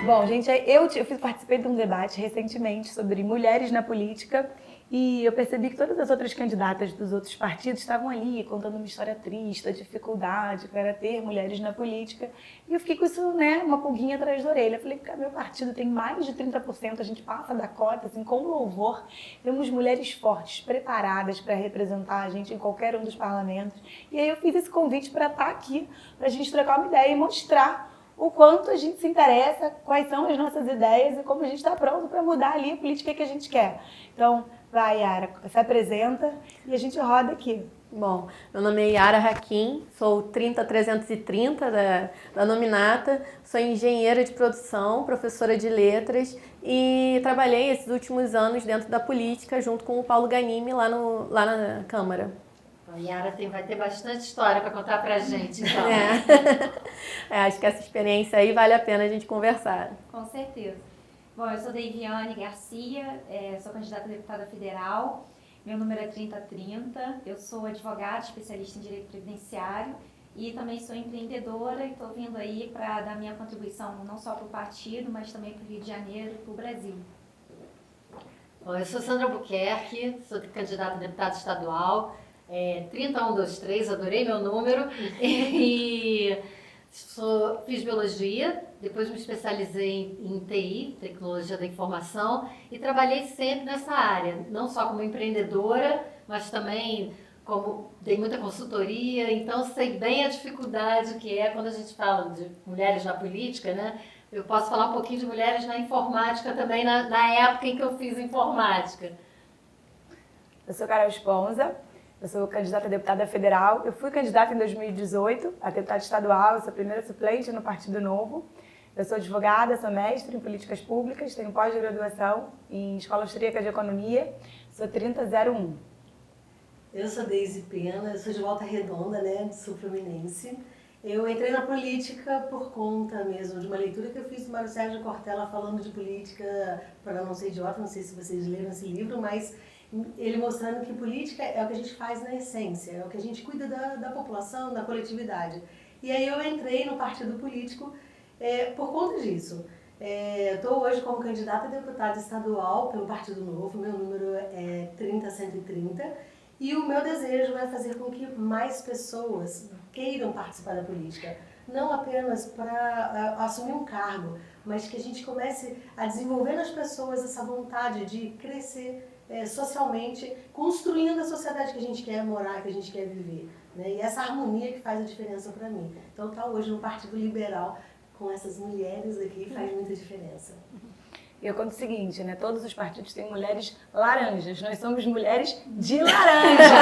Bom, gente, participei de um debate recentemente sobre mulheres na política e eu percebi que todas as outras candidatas dos outros partidos estavam ali contando uma história triste, a dificuldade que era ter mulheres na política. E eu fiquei com isso, né, uma pulguinha atrás da orelha. Eu falei, cara, meu partido tem mais de 30%, a gente passa da cota, assim, com louvor. Temos mulheres fortes, preparadas para representar a gente em qualquer um dos parlamentos. E aí eu fiz esse convite para estar aqui, para a gente trocar uma ideia e mostrar o quanto a gente se interessa, quais são as nossas ideias e como a gente está pronto para mudar ali a política que a gente quer. Então, vai, Yara, se apresenta e a gente roda aqui. Bom, meu nome é Yara Hakim, sou 30330 da Nominata, sou engenheira de produção, professora de letras e trabalhei esses últimos anos dentro da política junto com o Paulo Ganimi lá na Câmara. A Yara vai ter bastante história para contar para a gente, então. Acho que essa experiência aí vale a pena a gente conversar. Com certeza. Bom, eu sou Deiviane Garcia, sou candidata a deputada federal, meu número é 3030, eu sou advogada, especialista em direito previdenciário e também sou empreendedora e estou vindo aí para dar minha contribuição não só para o partido, mas também para o Rio de Janeiro e para o Brasil. Bom, eu sou Sandra Albuquerque, sou candidata a deputada estadual, 30123, adorei meu número, e fiz biologia, depois me especializei em TI, tecnologia da informação, e trabalhei sempre nessa área, não só como empreendedora, mas também como dei muita consultoria, então sei bem a dificuldade que é quando a gente fala de mulheres na política, né? Eu posso falar um pouquinho de mulheres na informática também, na época em que eu fiz informática. Eu sou Carol Esponza. Eu sou candidata a deputada federal. Eu fui candidata em 2018 a deputada estadual, eu sou a primeira suplente no Partido Novo. Eu sou advogada, sou mestre em políticas públicas, tenho pós-graduação em Escola Austríaca de Economia, sou 3001. Eu sou Deise Pena, eu sou de Volta Redonda, né, sul fluminense. Eu entrei na política por conta mesmo de uma leitura que eu fiz do Mário Sérgio Cortella falando de política para não ser idiota, não sei se vocês leram esse livro, mas ele mostrando que política é o que a gente faz na essência, é o que a gente cuida da população, da coletividade. E aí eu entrei no partido político por conta disso. Estou hoje como candidata a deputada estadual pelo Partido Novo, meu número é 30130, e o meu desejo é fazer com que mais pessoas queiram participar da política, não apenas para assumir um cargo, mas que a gente comece a desenvolver nas pessoas essa vontade de crescer socialmente, construindo a sociedade que a gente quer morar, que a gente quer viver, né? E essa harmonia que faz a diferença para mim. Então, estar hoje no Partido Liberal com essas mulheres aqui faz muita diferença. E eu conto o seguinte, né? Todos os partidos têm mulheres laranjas. Nós somos mulheres de laranja.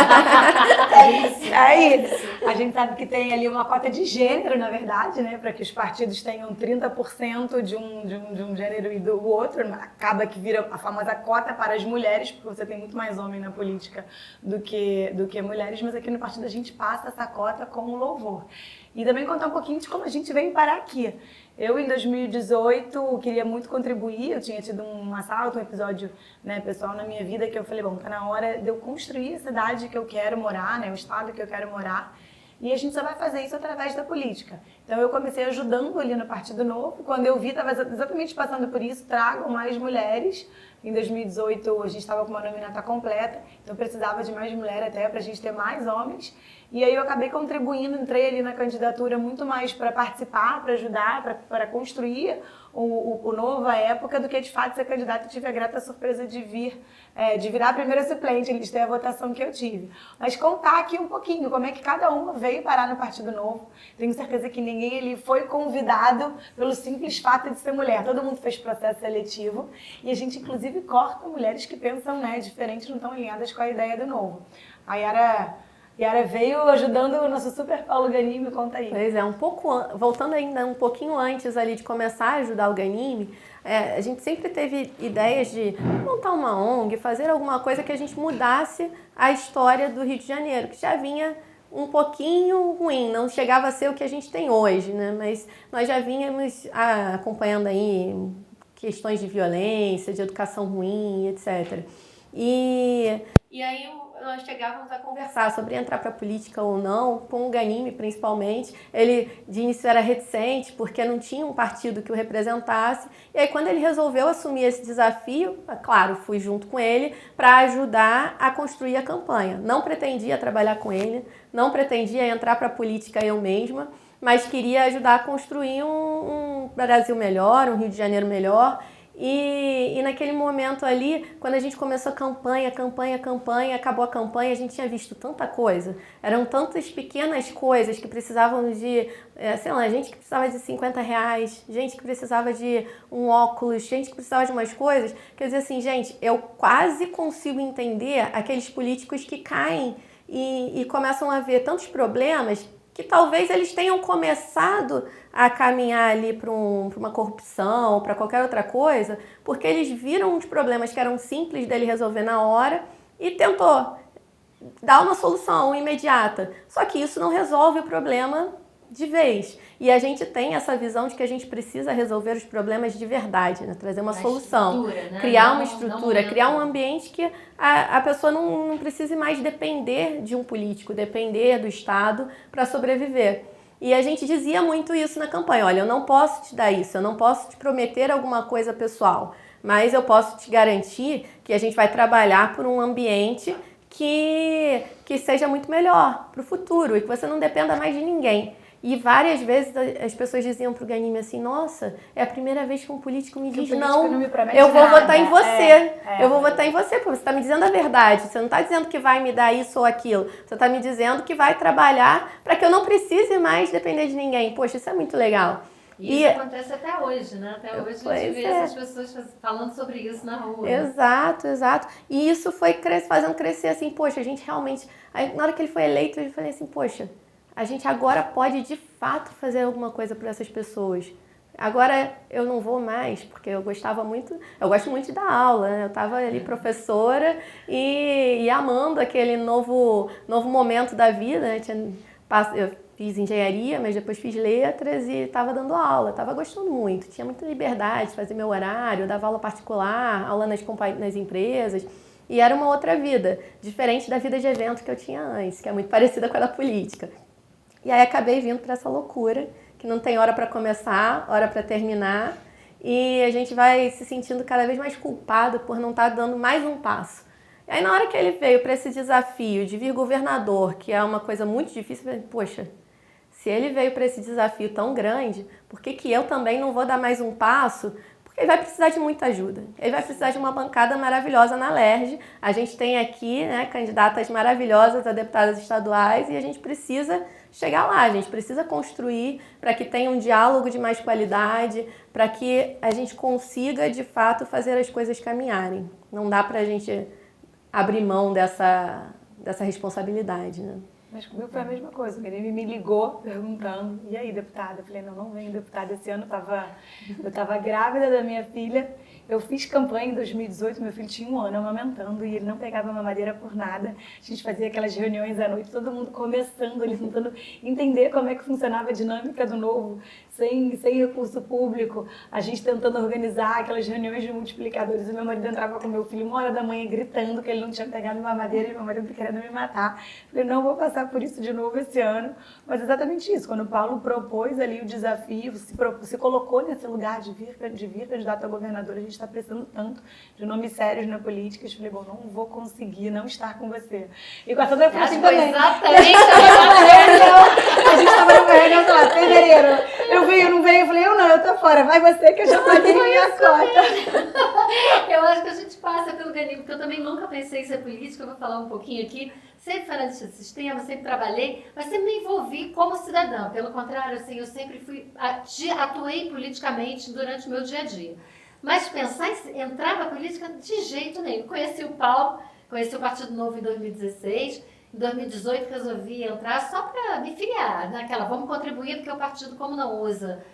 É isso. A gente sabe que tem ali uma cota de gênero, na verdade, né? Para que os partidos tenham 30% de um gênero e do outro. Acaba que vira a famosa cota para as mulheres, porque você tem muito mais homem na política do que mulheres. Mas aqui no partido a gente passa essa cota com louvor. E também contar um pouquinho de como a gente veio parar aqui. Eu, em 2018, queria muito contribuir, eu tinha tido um assalto, um episódio, né, pessoal na minha vida, que eu falei, bom, tá na hora de eu construir a cidade que eu quero morar, né, o estado que eu quero morar, e a gente só vai fazer isso através da política. Então eu comecei ajudando ali no Partido Novo, quando eu vi, estava exatamente passando por isso, tragam mais mulheres. Em 2018 a gente estava com uma nominata completa, então eu precisava de mais mulher até para a gente ter mais homens. E aí eu acabei contribuindo, entrei ali na candidatura muito mais para participar, para ajudar, para construir o Novo à época, do que de fato ser candidata. Eu tive a grata surpresa de virar a primeira suplente, eles têm a votação que eu tive. Mas contar aqui um pouquinho como é que cada uma veio parar no Partido Novo. Tenho certeza que ninguém ali foi convidado pelo simples fato de ser mulher. Todo mundo fez processo seletivo e a gente inclusive corta mulheres que pensam, né, diferente, não estão alinhadas com a ideia do Novo. A Yara veio ajudando o nosso super Paulo Ganimi, conta aí. Pois é, voltando ainda um pouquinho antes ali de começar a ajudar o Ganimi, a gente sempre teve ideias de montar uma ONG, fazer alguma coisa que a gente mudasse a história do Rio de Janeiro, que já vinha um pouquinho ruim, não chegava a ser o que a gente tem hoje, né? Mas nós já vínhamos acompanhando aí questões de violência, de educação ruim, etc. E aí nós chegávamos a conversar sobre entrar para a política ou não, com o Ghanimi principalmente. Ele de início era reticente porque não tinha um partido que o representasse. E aí quando ele resolveu assumir esse desafio, claro, fui junto com ele para ajudar a construir a campanha. Não pretendia trabalhar com ele, não pretendia entrar para a política eu mesma, mas queria ajudar a construir um Brasil melhor, um Rio de Janeiro melhor. E naquele momento ali, quando a gente começou a campanha, acabou a campanha, a gente tinha visto tanta coisa. Eram tantas pequenas coisas que precisavam de, sei lá, gente que precisava de R$50, gente que precisava de um óculos, gente que precisava de umas coisas. Quer dizer assim, gente, eu quase consigo entender aqueles políticos que caem e começam a ver tantos problemas que talvez eles tenham começado a caminhar ali para uma corrupção, para qualquer outra coisa, porque eles viram uns problemas que eram simples dele resolver na hora e tentou dar uma solução imediata. Só que isso não resolve o problema de vez. E a gente tem essa visão de que a gente precisa resolver os problemas de verdade, né? Trazer uma solução, né? criar uma estrutura, criar um ambiente que a pessoa não precise mais depender de um político, depender do Estado para sobreviver. E a gente dizia muito isso na campanha: olha, eu não posso te dar isso, eu não posso te prometer alguma coisa pessoal, mas eu posso te garantir que a gente vai trabalhar por um ambiente que seja muito melhor para o futuro e que você não dependa mais de ninguém. E várias vezes as pessoas diziam pro Ghanimi assim: nossa, é a primeira vez que um político me diz não, eu vou votar em você, eu vou votar em você, porque você está me dizendo a verdade, você não está dizendo que vai me dar isso ou aquilo, você está me dizendo que vai trabalhar para que eu não precise mais depender de ninguém. Poxa, isso é muito legal. E isso acontece até hoje, né? Até hoje a gente vê essas pessoas falando sobre isso na rua. Exato. E isso foi fazendo crescer assim, poxa, a gente realmente... Aí, na hora que ele foi eleito, eu falei assim, poxa, a gente agora pode de fato fazer alguma coisa por essas pessoas. Agora eu não vou mais, porque eu gosto muito de dar aula, né? Eu estava ali professora e amando aquele novo momento da vida, né? Eu fiz engenharia, mas depois fiz letras e estava dando aula, estava gostando muito, tinha muita liberdade de fazer meu horário, dava aula particular, aula nas empresas, e era uma outra vida, diferente da vida de evento que eu tinha antes, que é muito parecida com a da política. E aí acabei vindo para essa loucura, que não tem hora para começar, hora para terminar, e a gente vai se sentindo cada vez mais culpado por não estar dando mais um passo. E aí na hora que ele veio para esse desafio de vir governador, que é uma coisa muito difícil, eu falei, poxa, se ele veio para esse desafio tão grande, por que eu também não vou dar mais um passo? Porque ele vai precisar de muita ajuda. Ele vai precisar de uma bancada maravilhosa na LERJ. A gente tem aqui, né, candidatas maravilhosas a deputadas estaduais e a gente precisa chegar lá, a gente precisa construir para que tenha um diálogo de mais qualidade, para que a gente consiga, de fato, fazer as coisas caminharem. Não dá para a gente abrir mão dessa responsabilidade, né? Mas comigo foi a mesma coisa. Ele me ligou perguntando, e aí, deputada? Eu falei, não venho, deputada. Esse ano eu estava grávida da minha filha. Eu fiz campanha em 2018, meu filho tinha 1 ano amamentando e ele não pegava mamadeira por nada. A gente fazia aquelas reuniões à noite, todo mundo conversando, ali, tentando entender como é que funcionava a dinâmica do Novo, sem recurso público. A gente tentando organizar aquelas reuniões de multiplicadores. O meu marido entrava com meu filho 1h da manhã gritando que ele não tinha pegado mamadeira e meu marido querendo me matar. Eu falei, não vou passar por isso de novo esse ano. Mas exatamente isso, quando o Paulo propôs ali o desafio, se colocou nesse lugar de vir candidato a governador, a gente está precisando tanto de nomes sérios na política. Eu falei, bom, não vou conseguir não estar com você. E com a Sandra foi assim também. Exatamente. A gente estava numa reunião, sei lá, fevereiro. Eu não venho, eu falei, eu tô fora, vai você que eu já paguei minha cota. Eu acho que a gente passa pelo Ghanimi, porque eu também nunca pensei em ser política, eu vou falar um pouquinho aqui. Sempre fui analista de sistema, sempre trabalhei, mas sempre me envolvi como cidadã. Pelo contrário, assim, eu sempre atuei politicamente durante o meu dia a dia. Mas pensar em entrar para a política de jeito nenhum. Conheci o Paulo, conheci o Partido Novo em 2016. Em 2018 resolvi entrar só para me filiar, naquela, vamos contribuir, porque o partido, como não usa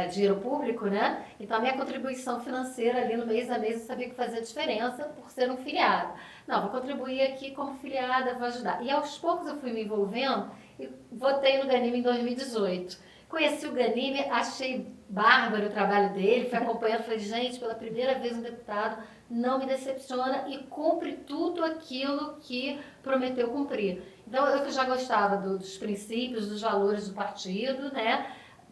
dinheiro público, né? Então a minha contribuição financeira ali no mês a mês eu sabia que fazia diferença por ser um filiado. Não, vou contribuir aqui como filiada, vou ajudar. E aos poucos eu fui me envolvendo e votei no Ghanimi em 2018. Conheci o Ghanimi, achei bárbaro o trabalho dele, fui acompanhando, falei, gente, pela primeira vez um deputado não me decepciona e cumpre tudo aquilo que prometeu cumprir. Então, eu que já gostava dos princípios, dos valores do partido, né?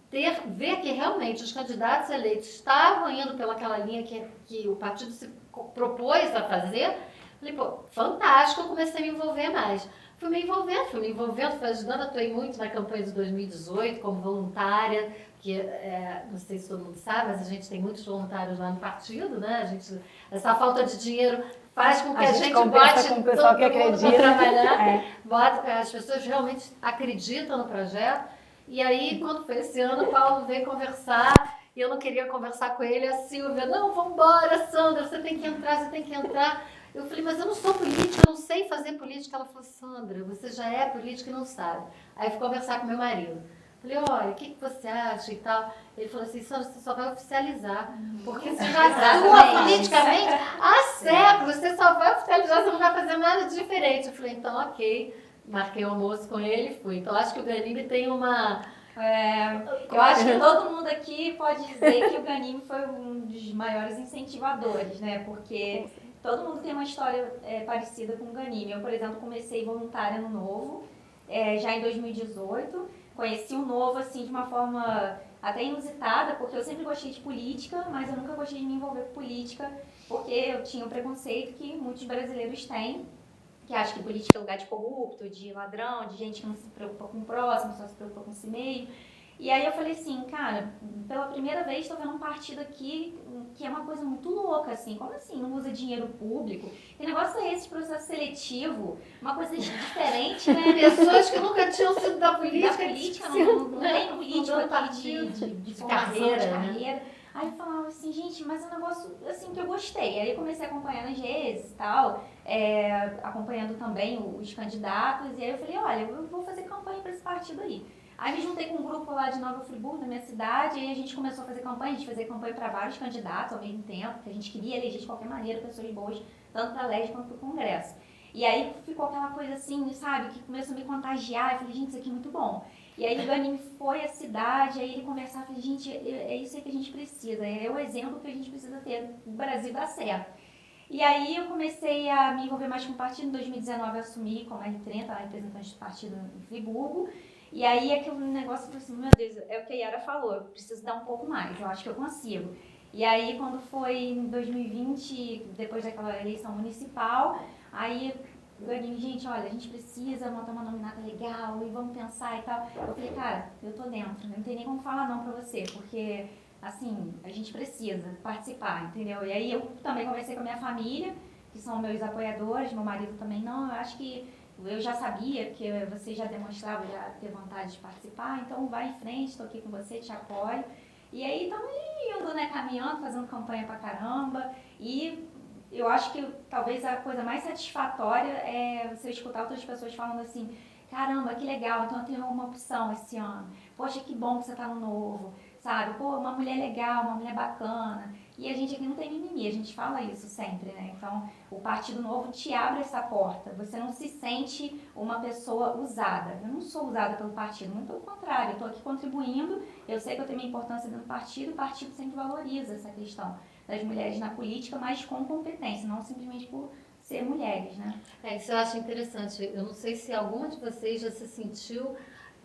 Ver que realmente os candidatos eleitos estavam indo pelaquela linha que o partido se propôs a fazer, falei, pô, fantástico, eu comecei a me envolver mais. Fui me envolvendo, fui ajudando, atuei muito na campanha de 2018 como voluntária, que não sei se todo mundo sabe, mas a gente tem muitos voluntários lá no partido, né? Essa falta de dinheiro faz com que a gente bote com o pessoal que acredita para trabalhar, as pessoas realmente acreditam no projeto. E aí, quando foi esse ano, o Paulo veio conversar, e eu não queria conversar com ele, a Silvia, não, vamos embora, Sandra, você tem que entrar. Eu falei, mas eu não sou política, eu não sei fazer política. Ela falou, Sandra, você já é política e não sabe. Aí eu fui conversar com meu marido. Falei, olha, o que você acha e tal? Ele falou assim, Sandra, você só vai oficializar. Porque você já atua politicamente há séculos, você só vai oficializar, você não vai fazer nada diferente. Eu falei, então, ok. Marquei o almoço com ele e fui. Então, acho que o Ghanimi tem uma... eu acho que todo mundo aqui pode dizer que o Ghanimi foi um dos maiores incentivadores, né? Porque todo mundo tem uma história parecida com o Ghanimi. Eu, por exemplo, comecei voluntária no Novo, já em 2018. Conheci o Novo, assim, de uma forma até inusitada, porque eu sempre gostei de política, mas eu nunca gostei de me envolver com política, porque eu tinha o preconceito que muitos brasileiros têm, que acham que política é lugar de corrupto, de ladrão, de gente que não se preocupa com o próximo, só se preocupa com si mesmo. E aí eu falei assim, cara, pela primeira vez estou vendo um partido aqui que é uma coisa muito louca, assim. Como assim? Não usa dinheiro público? Que negócio é esse, processo seletivo? Uma coisa diferente, né? Pessoas que nunca tinham sido da política. Da política, não tem político aqui de carreira, de carreira. Aí eu falava assim, gente, mas é um negócio assim que eu gostei. Aí eu comecei a acompanhar nas redes e tal, acompanhando também os candidatos. E aí eu falei, olha, eu vou fazer campanha para esse partido aí. Aí me juntei com um grupo lá de Nova Friburgo, na minha cidade, e a gente começou a fazer campanha. A gente fazia campanha para vários candidatos ao mesmo tempo, porque a gente queria eleger de qualquer maneira pessoas boas, tanto para a LERJ quanto para o Congresso. E aí ficou aquela coisa assim, sabe, que começou a me contagiar. Eu falei, gente, isso aqui é muito bom. E aí o Ghanimi foi à cidade, aí ele conversava, eu falei, gente, é isso aí que a gente precisa, é o exemplo que a gente precisa ter, o Brasil dá certo. E aí eu comecei a me envolver mais com o partido, em 2019 eu assumi como R30, representante do partido em Friburgo, e aí aquele negócio, eu falei assim, meu Deus, é o que a Yara falou, eu preciso dar um pouco mais, eu acho que eu consigo. E aí quando foi em 2020, depois daquela eleição municipal, aí... Ghanimi, gente, olha, a gente precisa montar uma nominata legal e vamos pensar e tal. Eu falei, cara, eu tô dentro, não tem nem como falar não pra você, porque, assim, a gente precisa participar, entendeu? E aí eu também conversei com a minha família, que são meus apoiadores, meu marido também não, eu acho que eu já sabia que você já demonstrava já ter vontade de participar, então vai em frente, tô aqui com você, te apoio. E aí estamos indo, né, caminhando, fazendo campanha pra caramba e... Eu acho que talvez a coisa mais satisfatória é você escutar outras pessoas falando assim, caramba, que legal, então eu tenho uma opção esse ano. Poxa, que bom que você tá no Novo, sabe? Pô, uma mulher legal, uma mulher bacana. E a gente aqui não tem mimimi, a gente fala isso sempre, né? Então, o Partido Novo te abre essa porta. Você não se sente uma pessoa usada. Eu não sou usada pelo partido, muito pelo contrário. Eu tô aqui contribuindo, eu sei que eu tenho minha importância dentro do partido, o partido sempre valoriza essa questão das mulheres na política, mas com competência, não simplesmente por ser mulheres, né? Isso eu acho interessante. Eu não sei se alguma de vocês já se sentiu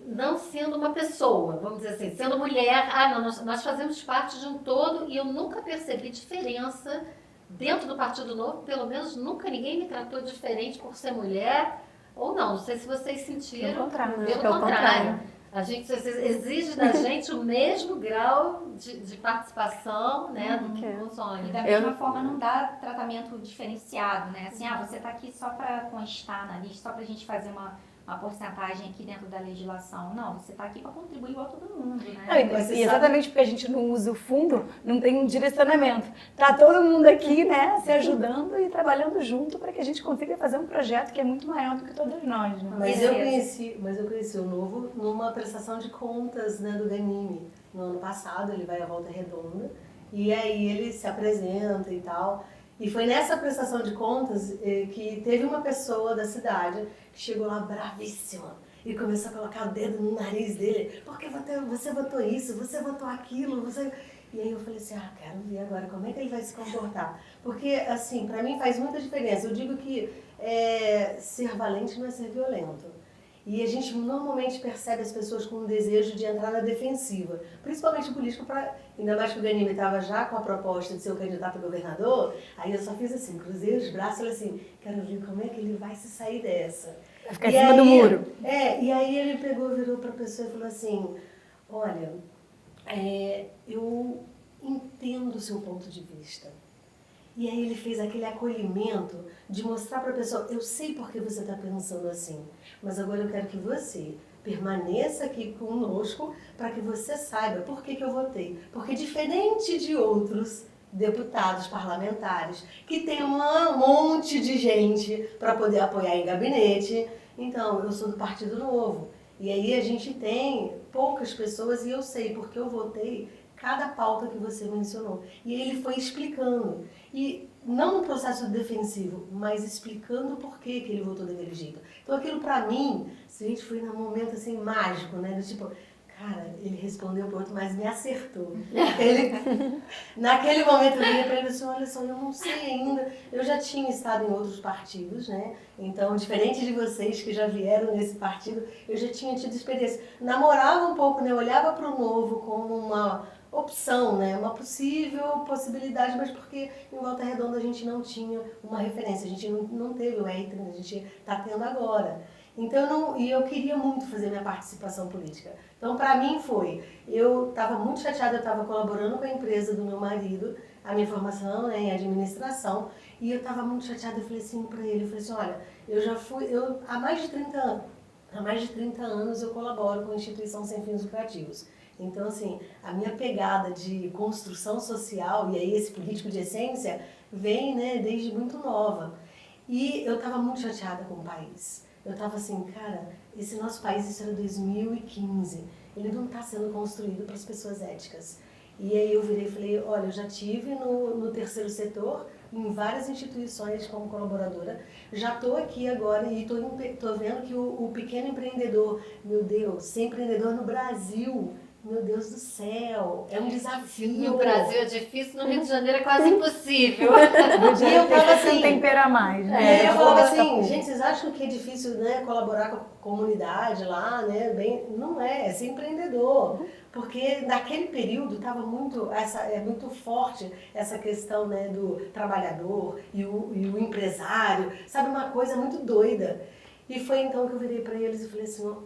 não sendo uma pessoa, vamos dizer assim, sendo mulher. Não, nós fazemos parte de um todo e eu nunca percebi diferença dentro do Partido Novo, pelo menos nunca ninguém me tratou diferente por ser mulher, ou não sei se vocês sentiram. Pelo contrário. A gente exige da gente o mesmo grau de participação, né, do que consome. E da mesma forma não dá tratamento diferenciado, né? Assim, você está aqui só para constar na lista, só para a gente fazer uma porcentagem aqui dentro da legislação. Não, você está aqui para contribuir igual todo mundo, né? Não, e exatamente porque a gente não usa o fundo, não tem um direcionamento. Tá todo mundo aqui, né, se ajudando e trabalhando junto para que a gente consiga fazer um projeto que é muito maior do que todos nós, né? Mas eu conheci o Novo numa prestação de contas, né, do Ghanimi. No ano passado, ele vai à Volta Redonda e aí ele se apresenta e tal. E foi nessa prestação de contas que teve uma pessoa da cidade que chegou lá bravíssima E começou a colocar o dedo no nariz dele. Porque você votou isso, você votou aquilo, você... E aí eu falei assim, quero ver agora como é que ele vai se comportar. Porque, assim, pra mim faz muita diferença. Eu digo que ser valente não é ser violento. E a gente normalmente percebe as pessoas com um desejo de entrar na defensiva. Principalmente o político, ainda mais que o Ganime estava já com a proposta de ser o candidato a governador, aí eu só fiz assim, cruzei os braços e falei assim, quero ver como é que ele vai se sair dessa. Vai ficar em cima do muro. E aí ele virou para a pessoa e falou assim, olha, eu entendo o seu ponto de vista. E aí ele fez aquele acolhimento de mostrar para a pessoa, eu sei por que você está pensando assim, mas agora eu quero que você permaneça aqui conosco para que você saiba por que eu votei. Porque diferente de outros deputados parlamentares, que tem um monte de gente para poder apoiar em gabinete, então eu sou do Partido Novo. E aí a gente tem poucas pessoas e eu sei porque eu votei cada pauta que você mencionou. E ele foi explicando. E não no processo defensivo, mas explicando por que ele votou daquele jeito. Então aquilo pra mim, se a gente foi num momento assim mágico, né? Do tipo, cara, ele respondeu pro outro, mas me acertou. Naquele momento eu virei pra ele assim, olha só, eu não sei ainda. Eu já tinha estado em outros partidos, né? Então, diferente de vocês que já vieram nesse partido, eu já tinha tido experiência. Namorava um pouco, né? Eu olhava pro Novo como uma opção, né? Uma possível possibilidade, mas porque em Volta Redonda a gente não tinha uma referência, a gente não teve o R30, a gente está tendo agora. Então, eu queria muito fazer minha participação política. Então, para mim eu estava muito chateada, eu estava colaborando com a empresa do meu marido, a minha formação, né, em administração, e eu estava muito chateada, eu falei assim para ele, eu falei assim, olha, há mais de 30 anos eu colaboro com a instituição sem fins lucrativos. Então, assim, a minha pegada de construção social, e aí esse político de essência, vem, né, desde muito nova. E eu estava muito chateada com o país. Eu estava assim, cara, esse nosso país, isso era 2015, ele não está sendo construído para as pessoas éticas. E aí eu virei e falei, olha, eu já estive no terceiro setor, em várias instituições como colaboradora, já estou aqui agora e estou vendo que o pequeno empreendedor, meu Deus, ser empreendedor no Brasil, meu Deus do céu, é um desafio. No Brasil é difícil, no Rio de Janeiro é quase impossível. E eu tava assim, tempera mais, né? E eu falava assim, gente, vocês acham que é difícil, né, colaborar com a comunidade lá, né? Não é ser empreendedor. Porque naquele período estava muito forte essa questão, né, do trabalhador e o empresário, sabe, uma coisa muito doida. E foi então que eu virei para eles e falei assim,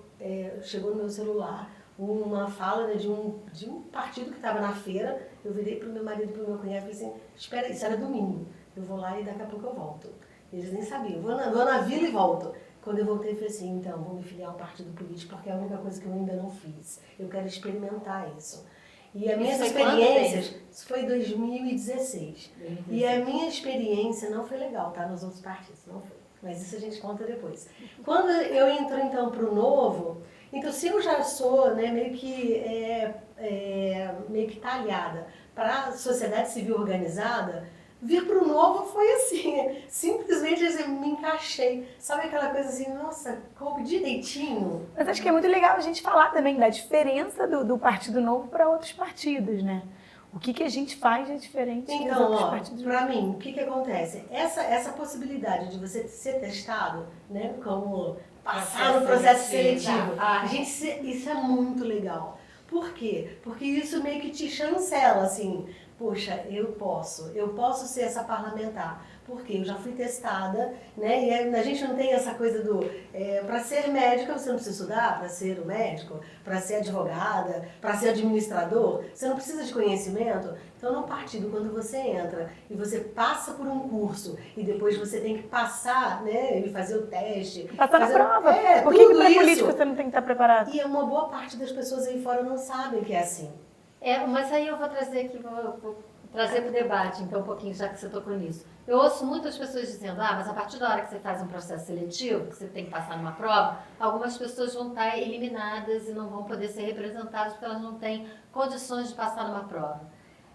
chegou no meu celular uma fala, né, de um partido que estava na feira, eu virei para o meu marido e para o meu cunhado e falei assim, espera, isso era domingo, eu vou lá e daqui a pouco eu volto. Eles nem sabiam, vou na vila e volto. Quando eu voltei, eu falei assim, então, vou me filiar a um partido político, porque é a única coisa que eu ainda não fiz. Eu quero experimentar isso. E as minhas experiências, isso foi em 2016. E a minha experiência não foi legal, tá? Nos outros partidos, não foi. Mas isso a gente conta depois. Quando eu entro, então, para o Novo, então, se eu já sou, né, meio que talhada para a sociedade civil organizada, vir para o Novo foi assim, simplesmente assim, me encaixei. Sabe aquela coisa assim, nossa, coube direitinho? Mas acho que é muito legal a gente falar também da diferença do Partido Novo para outros partidos, né? O que a gente faz de diferente dos outros partidos? Então, para mim, o que acontece? Essa possibilidade de você ser testado, né, como passar no processo seletivo, gente, isso é muito legal. Por quê? Porque isso meio que te chancela, assim, poxa, eu posso ser essa parlamentar, porque eu já fui testada, né? E a gente não tem essa coisa para ser médica você não precisa estudar, para ser o médico, para ser advogada, para ser administrador, você não precisa de conhecimento. Então, no partido, quando você entra e você passa por um curso e depois você tem que passar, né, e fazer o teste. Passar na prova. Por que para político você não tem que estar preparado? E uma boa parte das pessoas aí fora não sabem que é assim. Mas aí eu vou trazer aqui, vou trazer para o debate, então, um pouquinho, já que você tocou nisso. Eu ouço muitas pessoas dizendo, mas a partir da hora que você faz um processo seletivo, que você tem que passar numa prova, algumas pessoas vão estar eliminadas e não vão poder ser representadas porque elas não têm condições de passar numa prova.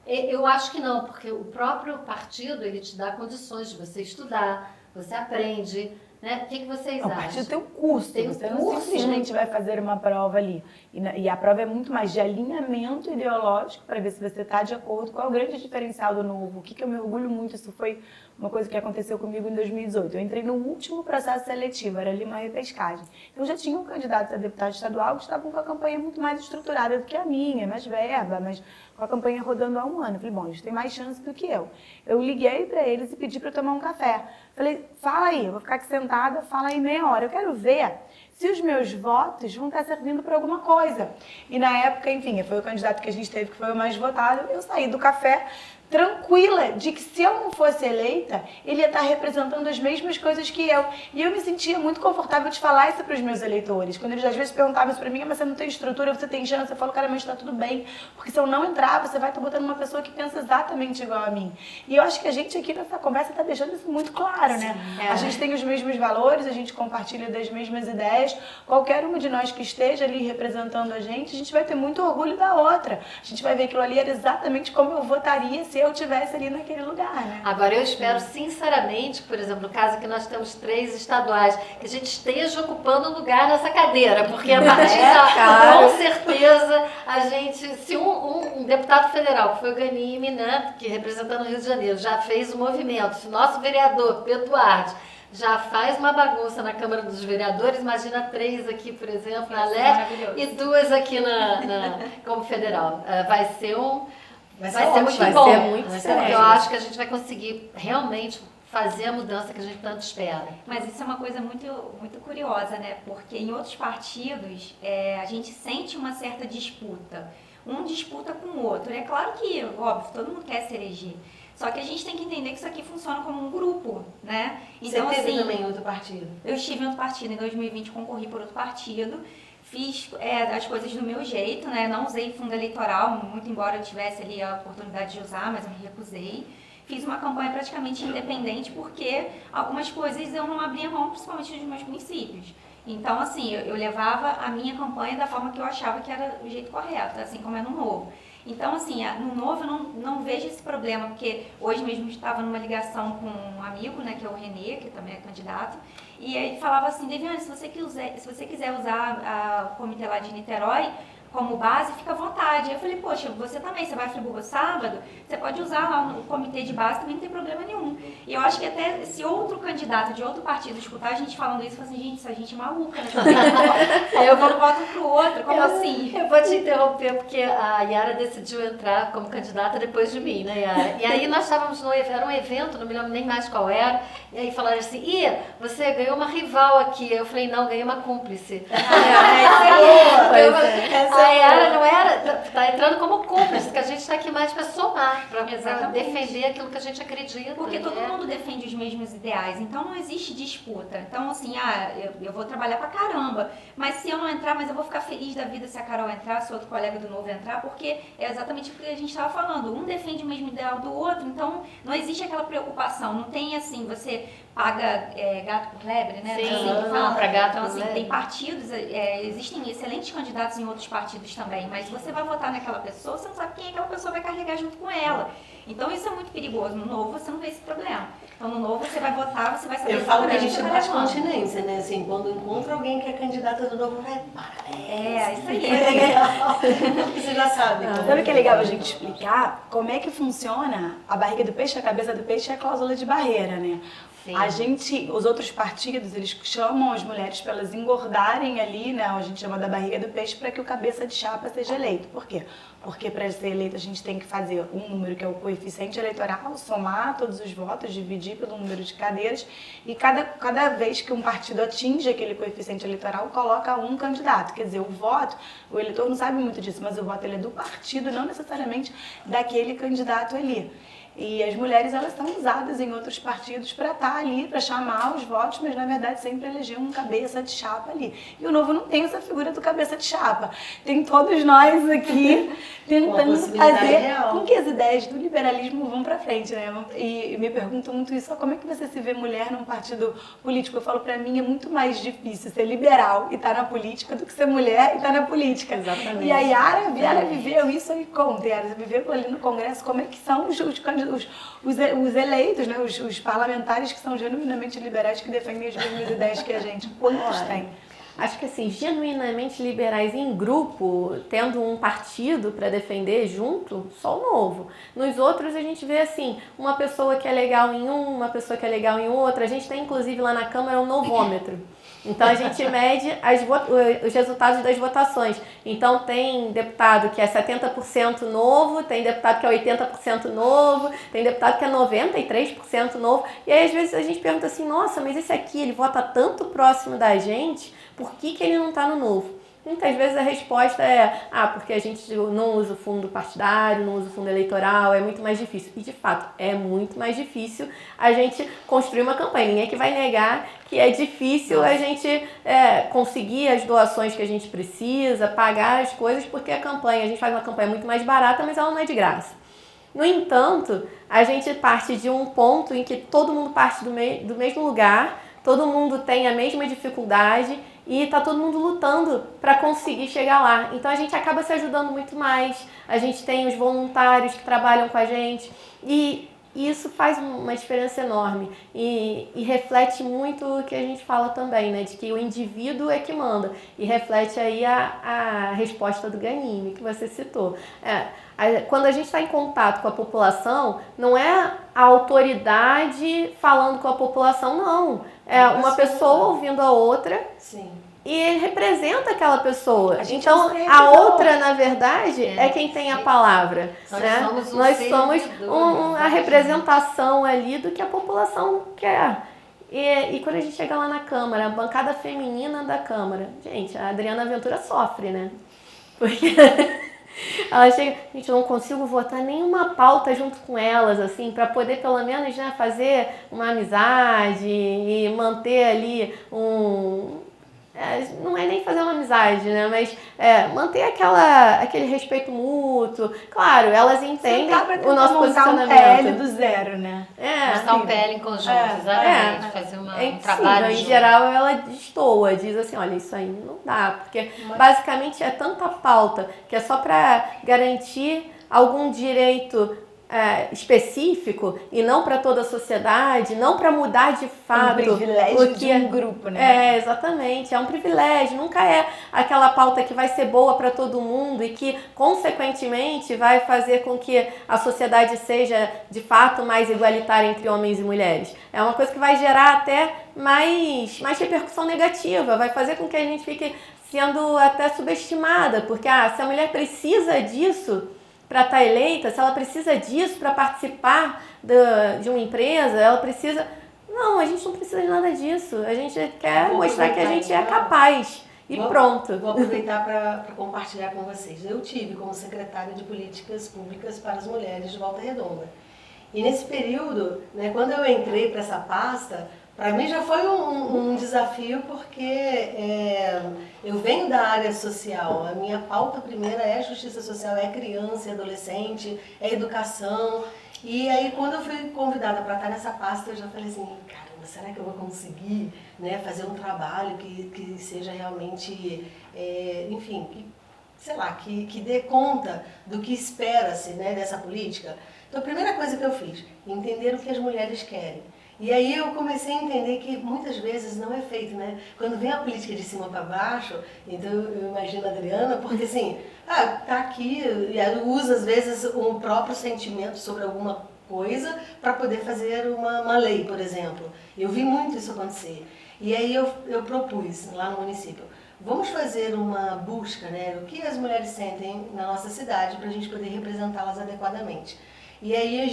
Eu acho que não, porque o próprio partido, ele te dá condições de você estudar, você aprende, né? O que vocês O acham? partido tem um curso, Tem um você não curso. simplesmente vai fazer uma prova ali. E a prova é muito mais de alinhamento ideológico para ver se você está de acordo. Qual é o grande diferencial do Novo? O que eu me orgulho muito, isso foi uma coisa que aconteceu comigo em 2018. Eu entrei no último processo seletivo, era ali uma repescagem. Eu já tinha um candidato a deputado estadual que estavam com a campanha muito mais estruturada do que a minha, mais verba, mas com a campanha rodando há um ano. Eu falei, bom, eles têm mais chance do que eu. Eu liguei para eles e pedi para tomar um café. Falei, fala aí, eu vou ficar aqui sentada, fala aí meia hora. Eu quero ver se os meus votos vão estar servindo para alguma coisa. E na época, enfim, foi o candidato que a gente teve que foi o mais votado. Eu saí do café tranquila de que se eu não fosse eleita, ele ia estar representando as mesmas coisas que eu. E eu me sentia muito confortável de falar isso para os meus eleitores. Quando eles às vezes perguntavam isso para mim, mas você não tem estrutura, você tem chance, eu falo, cara, mas está tudo bem. Porque se eu não entrar, você vai estar botando uma pessoa que pensa exatamente igual a mim. E eu acho que a gente aqui nessa conversa está deixando isso muito claro, né? A gente tem os mesmos valores, a gente compartilha das mesmas ideias. Qualquer uma de nós que esteja ali representando a gente vai ter muito orgulho da outra. A gente vai ver aquilo ali era exatamente como eu votaria se eu estivesse ali naquele lugar, né? Agora, eu espero sinceramente, por exemplo, no caso que nós temos 3 estaduais, que a gente esteja ocupando lugar nessa cadeira, porque a partir com certeza, a gente, se um deputado federal, que foi o Ganime, né, que representando o Rio de Janeiro, já fez o movimento, se o nosso vereador, Pedro Duarte, já faz uma bagunça na Câmara dos Vereadores, imagina 3 aqui, por exemplo, na LERJ, e 2 aqui como federal. Vai ser muito bom, porque eu acho que a gente vai conseguir realmente fazer a mudança que a gente tanto espera. Mas isso é uma coisa muito, muito curiosa, né? Porque em outros partidos a gente sente uma certa disputa. Um disputa com o outro. É claro que, óbvio, todo mundo quer se eleger. Só que a gente tem que entender que isso aqui funciona como um grupo, né? Então, você teve assim, também outro partido? Eu estive em outro partido. Em 2020 concorri por outro partido. Fiz as coisas do meu jeito, né? Não usei fundo eleitoral, muito embora eu tivesse ali a oportunidade de usar, mas eu me recusei. Fiz uma campanha praticamente independente porque algumas coisas eu não abria mão, principalmente dos meus princípios. Então, assim, eu levava a minha campanha da forma que eu achava que era o jeito correto, assim como é no Novo. Então, assim, no Novo eu não vejo esse problema, porque hoje mesmo estava numa ligação com um amigo, né, que é o Renê, que também é candidato, e ele falava assim, Deviane, se você quiser usar o comitê lá de Niterói como base, fica à vontade. Eu falei, poxa, você também, você vai a Friburgo sábado, você pode usar lá o comitê de base, também não tem problema nenhum. E eu acho que até se outro candidato de outro partido escutar a gente falando isso, fala assim, gente, essa gente é maluca, né? Aí eu vou no voto pro outro, como assim? Eu vou te interromper, porque a Yara decidiu entrar como candidata depois de mim, né, Yara? E aí nós estávamos era um evento, não me lembro nem mais qual era, e aí falaram assim, você ganhou uma rival aqui. Eu falei, não, ganhei uma cúmplice. A Yara não está entrando como cúmplice, que a gente está aqui mais para somar, para defender aquilo que a gente acredita. Porque todo mundo defende os mesmos ideais, então não existe disputa. Então, assim, eu vou trabalhar pra caramba, mas se eu não entrar, mas eu vou ficar feliz da vida se a Carol entrar, se outro colega do Novo entrar, porque é exatamente o que a gente estava falando. Um defende o mesmo ideal do outro, então não existe aquela preocupação. Não tem, assim, você paga gato por lebre, né? Sim, assim que fala. para gato então, por assim, lebre. tem partidos, existem excelentes candidatos em outros partidos também, mas se você vai votar naquela pessoa, você não sabe quem aquela pessoa vai carregar junto com ela. Então isso é muito perigoso. No Novo você não vê esse problema. Então no Novo você vai votar, você vai saber Eu falo que a exatamente gente o é que mais você tá levando. continência, né? Assim, quando encontra alguém que é candidata do Novo, vai, parabéns. Isso aí. É legal. Você já sabe. Sabe o que é legal a gente explicar? Como é que funciona a barriga do peixe, a cabeça do peixe e a cláusula de barreira, né? Sim. Os outros partidos, eles chamam as mulheres para elas engordarem ali, né? A gente chama da barriga do peixe para que o cabeça de chapa seja eleito. Por quê? Porque para ser eleito a gente tem que fazer um número que é o coeficiente eleitoral, somar todos os votos, dividir pelo número de cadeiras e cada vez que um partido atinge aquele coeficiente eleitoral, coloca um candidato. Quer dizer, o eleitor não sabe muito disso, mas o voto ele é do partido, não necessariamente daquele candidato ali. E as mulheres, elas são usadas em outros partidos para estar ali, para chamar os votos, mas na verdade sempre eleger um cabeça de chapa ali. E o Novo não tem essa figura do cabeça de chapa. Tem todos nós aqui tentando fazer com que as ideias do liberalismo vão para frente, né? E me perguntam muito isso, como é que você se vê mulher num partido político? Eu falo, para mim é muito mais difícil ser liberal e estar na política do que ser mulher e estar na política. Exatamente. E a Yara viveu isso aí, conta, Yara, viveu ali no Congresso, como é que são os candidatos os eleitos, né? Os parlamentares que são genuinamente liberais, que defendem as mesmas ideias que a gente. Quantos tem? Acho que assim, genuinamente liberais em grupo, tendo um partido para defender junto, só o Novo. Nos outros a gente vê assim, uma pessoa que é legal em um, uma pessoa que é legal em outra. A gente tem inclusive lá na Câmara um novômetro. Então a gente mede os resultados das votações. Então tem deputado que é 70% novo, tem deputado que é 80% novo, tem deputado que é 93% novo. E aí às vezes a gente pergunta assim, nossa, mas esse aqui ele vota tanto próximo da gente, por que ele não está no novo? Muitas vezes a resposta é, porque a gente não usa o fundo partidário, não usa o fundo eleitoral, é muito mais difícil. E de fato, é muito mais difícil a gente construir uma campanha. Ninguém que vai negar que é difícil a gente conseguir as doações que a gente precisa, pagar as coisas, porque a gente faz uma campanha muito mais barata, mas ela não é de graça. No entanto, a gente parte de um ponto em que todo mundo parte do mesmo lugar, todo mundo tem a mesma dificuldade e tá todo mundo lutando para conseguir chegar lá. Então a gente acaba se ajudando muito mais, a gente tem os voluntários que trabalham com a gente e isso faz uma diferença enorme e reflete muito o que a gente fala também, né? De que o indivíduo é que manda e reflete aí a resposta do Ghanimi que você citou. Quando a gente está em contato com a população, não é a autoridade falando com a população, não. É uma pessoa ouvindo a outra. Sim. E ele representa aquela pessoa. Então, a outra, na verdade, é quem tem a palavra. Nós somos a representação ali do que a população quer. E quando a gente chega lá na Câmara, a bancada feminina da Câmara, gente, a Adriana Ventura sofre, né? Porque ela chega, gente, eu não consigo votar nenhuma pauta junto com elas, assim, para poder pelo menos, né, fazer uma amizade e manter ali não é nem fazer uma amizade, né? Mas manter aquele respeito mútuo. Claro, elas entendem o nosso posicionamento. Montar um PL do zero, né? Montar um PL em conjunto, exatamente. Fazer um trabalho em junto. geral, ela destoa, diz assim, olha, isso aí não dá. Porque basicamente é tanta pauta que é só para garantir algum direito específico e não para toda a sociedade, não para mudar de fato. Um privilégio de um grupo, né? Exatamente, é um privilégio, nunca é aquela pauta que vai ser boa para todo mundo e que, consequentemente, vai fazer com que a sociedade seja, de fato, mais igualitária entre homens e mulheres. É uma coisa que vai gerar até mais repercussão negativa, vai fazer com que a gente fique sendo até subestimada, porque se a mulher precisa disso para estar eleita, se ela precisa disso para participar de uma empresa, ela precisa... Não, a gente não precisa de nada disso. A gente quer mostrar que a gente é capaz. E pronto. Vou aproveitar para compartilhar com vocês. Eu tive como secretária de Políticas Públicas para as Mulheres de Volta Redonda. E nesse período, né, quando eu entrei para essa pasta, para mim já foi um desafio, porque eu venho da área social. A minha pauta primeira é justiça social, é criança e adolescente, é educação. E aí, quando eu fui convidada para estar nessa pasta, eu já falei assim, caramba, será que eu vou conseguir, né, fazer um trabalho que seja realmente, enfim, que dê conta do que espera-se, né, dessa política? Então, a primeira coisa que eu fiz, entender o que as mulheres querem. E aí eu comecei a entender que muitas vezes não é feito, né? Quando vem a política de cima para baixo, então eu imagino a Adriana, porque assim, tá aqui, e ela usa às vezes o próprio sentimento sobre alguma coisa para poder fazer uma lei, por exemplo. Eu vi muito isso acontecer. E aí eu propus lá no município, vamos fazer uma busca, né, do que as mulheres sentem na nossa cidade para a gente poder representá-las adequadamente. E aí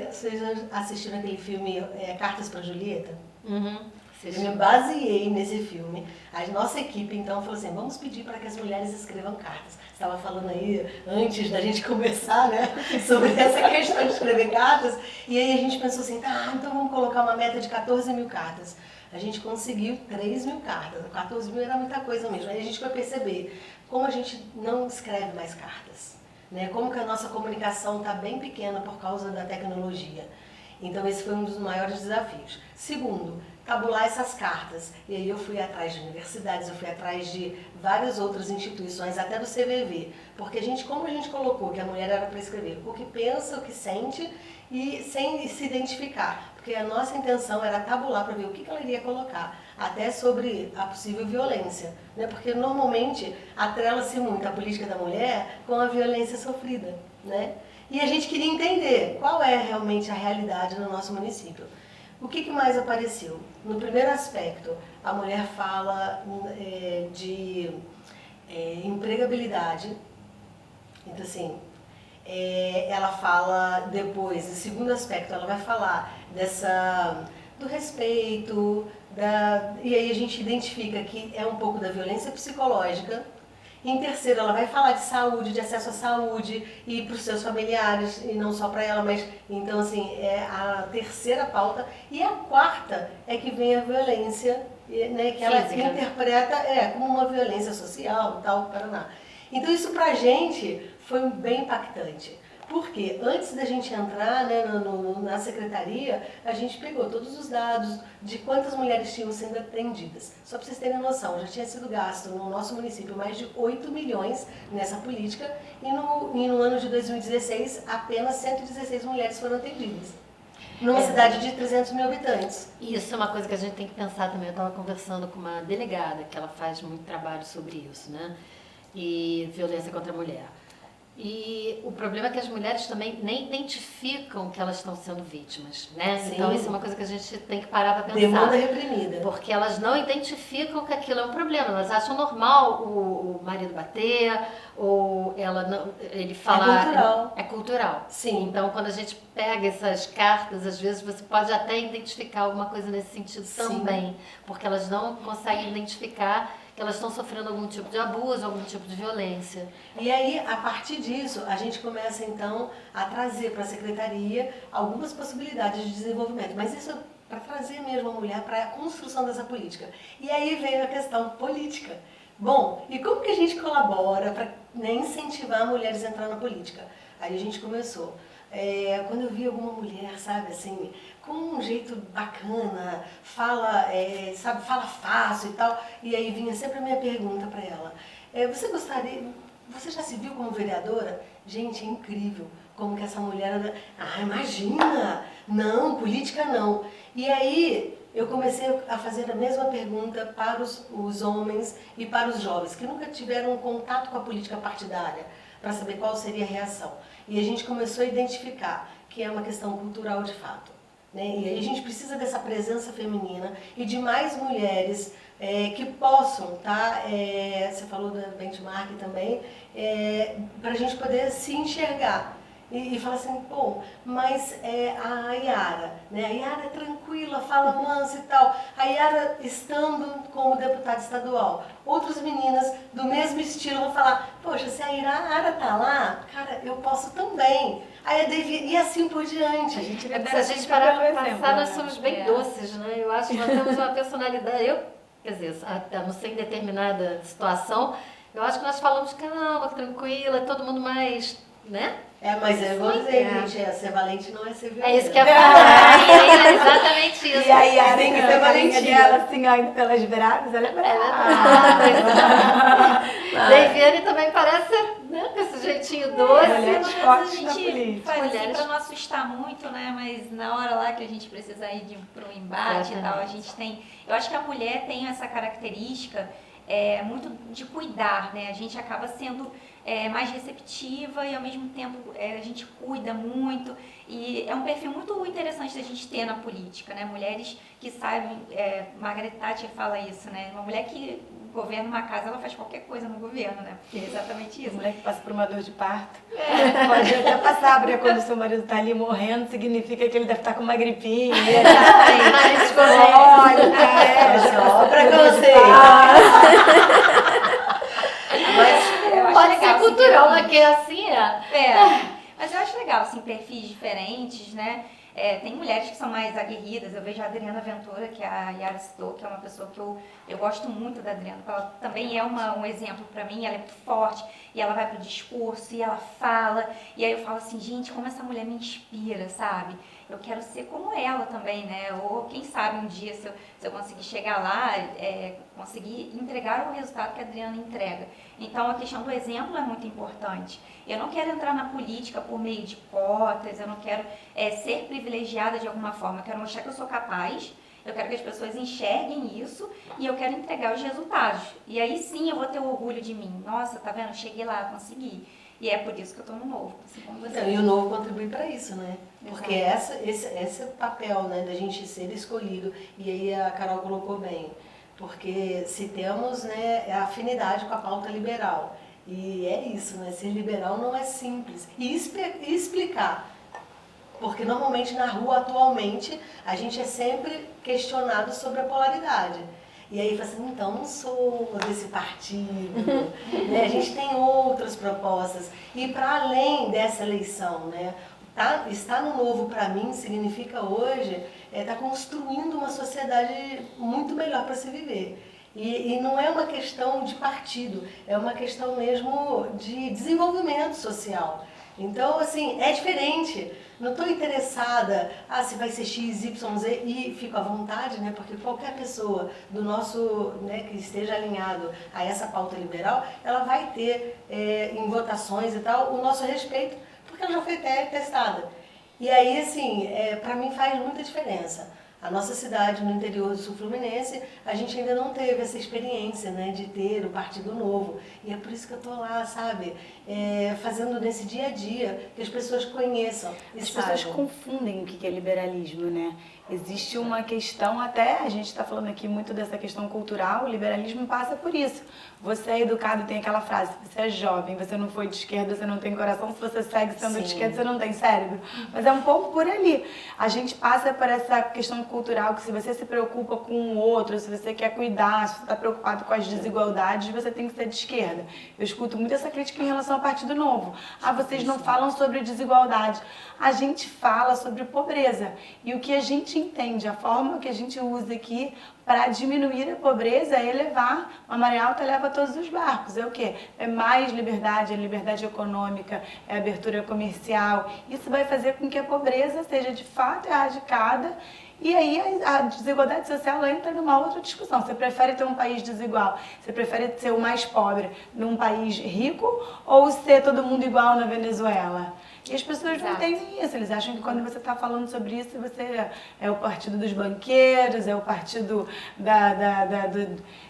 vocês assistiram aquele filme Cartas para Julieta? Uhum. Eu me baseei nesse filme. A nossa equipe então falou assim, vamos pedir para que as mulheres escrevam cartas. Você estava falando aí, antes da gente começar, né, sobre essa questão de escrever cartas. E aí a gente pensou assim, então vamos colocar uma meta de 14 mil cartas. A gente conseguiu 3 mil cartas. 14 mil era muita coisa mesmo. Aí a gente foi perceber como a gente não escreve mais cartas. Né? Como que a nossa comunicação está bem pequena por causa da tecnologia. Então esse foi um dos maiores desafios. Segundo, tabular essas cartas. E aí eu fui atrás de universidades, eu fui atrás de várias outras instituições, até do CVV, porque como a gente colocou que a mulher era para escrever o que pensa, o que sente, e sem se identificar, porque a nossa intenção era tabular para ver o que ela iria colocar, até sobre a possível violência, né? Porque normalmente atrela-se muito a política da mulher com a violência sofrida, né? E a gente queria entender qual é realmente a realidade no nosso município. O que mais apareceu? No primeiro aspecto, a mulher fala de empregabilidade. Então, assim, ela fala depois, no segundo aspecto, ela vai falar do respeito, e aí a gente identifica que é um pouco da violência psicológica. Em terceiro, ela vai falar de saúde, de acesso à saúde e para os seus familiares, e não só para ela, mas então assim, é a terceira pauta. E a quarta é que vem a violência, né, que ela interpreta como uma violência social e tal, Paraná. Então isso pra gente foi bem impactante. Porque antes da gente entrar, né, na secretaria, a gente pegou todos os dados de quantas mulheres tinham sendo atendidas. Só para vocês terem noção, já tinha sido gasto no nosso município mais de 8 milhões nessa política e no ano de 2016 apenas 116 mulheres foram atendidas. Numa cidade de 300 mil habitantes. Isso é uma coisa que a gente tem que pensar também. Eu estava conversando com uma delegada que ela faz muito trabalho sobre isso, né? E violência contra a mulher. E o problema é que as mulheres também nem identificam que elas estão sendo vítimas, né? Sim. Então isso é uma coisa que a gente tem que parar para pensar. Demanda reprimida. Porque elas não identificam que aquilo é um problema. Elas acham normal o marido bater, ou ele falar... É cultural. É cultural. Sim. Então quando a gente pega essas cartas, às vezes você pode até identificar alguma coisa nesse sentido também. Porque elas não conseguem identificar que elas estão sofrendo algum tipo de abuso, algum tipo de violência. E aí, a partir disso, a gente começa então a trazer para a secretaria algumas possibilidades de desenvolvimento, mas isso para trazer mesmo a mulher para a construção dessa política. E aí veio a questão política. Bom, e como que a gente colabora para incentivar mulheres a entrar na política? Aí a gente começou. Quando eu vi alguma mulher, sabe, assim, com um jeito bacana, fala fácil e tal, e aí vinha sempre a minha pergunta para ela, você já se viu como vereadora? Gente, é incrível como que essa mulher, imagina, não, política não. E aí eu comecei a fazer a mesma pergunta para os homens e para os jovens, que nunca tiveram contato com a política partidária, para saber qual seria a reação. E a gente começou a identificar que é uma questão cultural de fato, né? E aí a gente precisa dessa presença feminina e de mais mulheres que possam, tá? Você falou da benchmark também, para a gente poder se enxergar. E fala assim, pô, mas a Yara, né? A Yara é tranquila, fala mansa e tal. A Yara estando como deputada estadual. Outras meninas do mesmo estilo vão falar, poxa, se a Yara tá lá, cara, eu posso também. Aí e assim por diante. Se a gente parar para pensar, nós somos bem doces, né? Eu acho que nós temos uma personalidade, quer dizer, a não ser em determinada situação, eu acho que nós falamos calma, tranquila, todo mundo mais, né? Mas eu vou dizer, gente, ser valente não é ser violenta. É isso que eu ia falar, é exatamente isso. E aí a tem que ser valentia dela, assim, ó, indo pelas beiradas, ela é brava. Deviane também parece, né, com esse jeitinho doce. Mulheres Mas fortes a na gente política. faz assim Mulheres. pra não assustar muito, né? Mas na hora lá que a gente precisa ir para um embate e tal, a gente tem... Eu acho que a mulher tem essa característica muito de cuidar, né? A gente acaba sendo mais receptiva e ao mesmo tempo a gente cuida muito. E é um perfil muito interessante da gente ter na política, né? Mulheres que sabem... Margaret Thatcher fala isso, né? Uma mulher que governa uma casa, ela faz qualquer coisa no governo, né? Porque é exatamente A isso. mulher que passa por uma dor de parto. Pode até passar, porque quando o seu marido tá ali morrendo, significa que ele deve estar com uma gripinha. Só preconceito. Mas eu acho Pode legal, ser assim, cultural, mas que assim Mas eu acho legal, assim, perfis diferentes, né? Tem mulheres que são mais aguerridas. Eu vejo a Adriana Ventura, que a Yara citou, que é uma pessoa que eu gosto muito da Adriana, porque ela também é um exemplo para mim. Ela é muito forte e ela vai pro discurso e ela fala. E aí eu falo assim, gente, como essa mulher me inspira, sabe? Eu quero ser como ela também, né? Ou quem sabe um dia, se se eu conseguir chegar lá, conseguir entregar o resultado que a Adriana entrega. Então, a questão do exemplo é muito importante. Eu não quero entrar na política por meio de cotas, eu não quero ser privilegiada de alguma forma, eu quero mostrar que eu sou capaz, eu quero que as pessoas enxerguem isso e eu quero entregar os resultados. E aí sim eu vou ter orgulho de mim. Nossa, tá vendo? Cheguei lá, consegui. E é por isso que eu estou no Novo, assim como você. Então, e o Novo contribui para isso, né? Porque Exato. esse papel, né, da gente ser escolhido, e aí a Carol colocou bem, porque se temos, né, a afinidade com a pauta liberal, e é isso, né? Ser liberal não é simples. E explicar. Porque normalmente na rua, atualmente, a gente é sempre questionado sobre a polaridade. E aí fala assim, então não sou desse partido, né? A gente tem outras propostas. E para além dessa eleição, né? Estar no Novo para mim significa hoje estar construindo uma sociedade muito melhor para se viver. E não é uma questão de partido, é uma questão mesmo de desenvolvimento social. Então, assim, é diferente. Não estou interessada, se vai ser X, Y, Z, e fico à vontade, né? Porque qualquer pessoa do nosso, né, que esteja alinhado a essa pauta liberal, ela vai ter, em votações e tal, o nosso respeito, porque ela já foi testada. E aí, assim, para mim faz muita diferença. A nossa cidade, no interior do Sul Fluminense, a gente ainda não teve essa experiência, né, de ter o Partido Novo. E é por isso que eu estou lá, sabe, fazendo nesse dia a dia, que as pessoas conheçam e As saibam. pessoas confundem o que é liberalismo, né? Existe uma questão, até a gente está falando aqui muito dessa questão cultural, o liberalismo passa por isso. Você é educado, tem aquela frase, você é jovem, você não foi de esquerda, você não tem coração, se você segue sendo de esquerda, você não tem cérebro. Mas é um pouco por ali. A gente passa por essa questão cultural, que se você se preocupa com o outro, se você quer cuidar, se você está preocupado com as desigualdades, você tem que ser de esquerda. Eu escuto muito essa crítica em relação ao Partido Novo. Vocês não falam sobre desigualdade. A gente fala sobre pobreza. E o que a gente entende, a forma que a gente usa aqui para diminuir a pobreza é elevar, uma maré alta leva todos os barcos. É o quê? É mais liberdade, é liberdade econômica, é abertura comercial. Isso vai fazer com que a pobreza seja de fato erradicada. E aí a desigualdade social entra numa outra discussão. Você prefere ter um país desigual? Você prefere ser o mais pobre num país rico ou ser todo mundo igual na Venezuela? E as pessoas não entendem isso, eles acham que quando você está falando sobre isso, você é o partido dos banqueiros, é o partido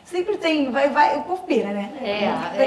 sempre tem, o povo pira, né?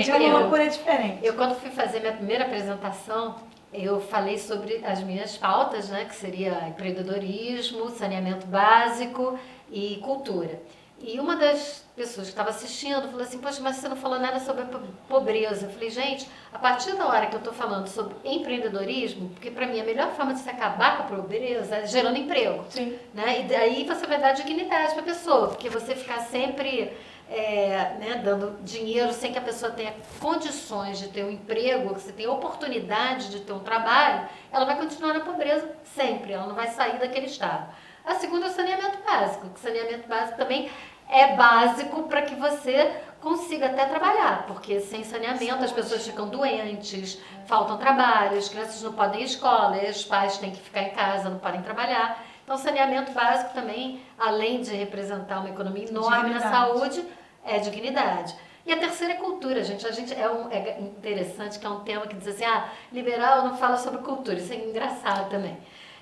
De uma loucura diferente. Eu, quando fui fazer minha primeira apresentação, eu falei sobre as minhas pautas, né, que seria empreendedorismo, saneamento básico e cultura. E uma das pessoas que estava assistindo falou assim, poxa, mas você não falou nada sobre a pobreza. Eu falei, gente, a partir da hora que eu estou falando sobre empreendedorismo, porque para mim a melhor forma de se acabar com a pobreza é gerando emprego. Sim. Né? E daí você vai dar dignidade para a pessoa, porque você ficar sempre né, dando dinheiro sem que a pessoa tenha condições de ter um emprego, que você tenha oportunidade de ter um trabalho, ela vai continuar na pobreza sempre, ela não vai sair daquele estado. A segunda é o saneamento básico, que saneamento básico também é básico para que você consiga até trabalhar, porque sem saneamento as pessoas ficam doentes, faltam trabalho, as crianças não podem ir à escola, e os pais têm que ficar em casa, não podem trabalhar. Então, saneamento básico também, além de representar uma economia enorme na saúde, é dignidade. E a terceira é cultura, gente. É interessante que é um tema que diz assim, liberal não fala sobre cultura, isso é engraçado também.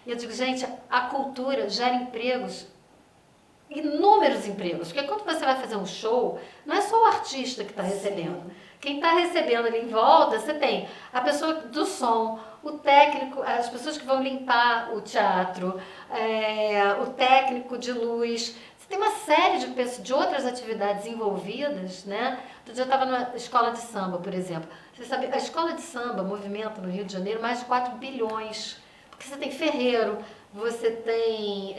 E eu digo, gente, a cultura gera empregos, inúmeros empregos, porque quando você vai fazer um show, não é só o artista que está recebendo. Quem está recebendo ali em volta, você tem a pessoa do som, o técnico, as pessoas que vão limpar o teatro, o técnico de luz. Você tem uma série de outras atividades envolvidas, né? Outro dia eu estava numa escola de samba, por exemplo. Você sabe, a escola de samba movimenta no Rio de Janeiro mais de 4 bilhões. Porque você tem ferreiro, você tem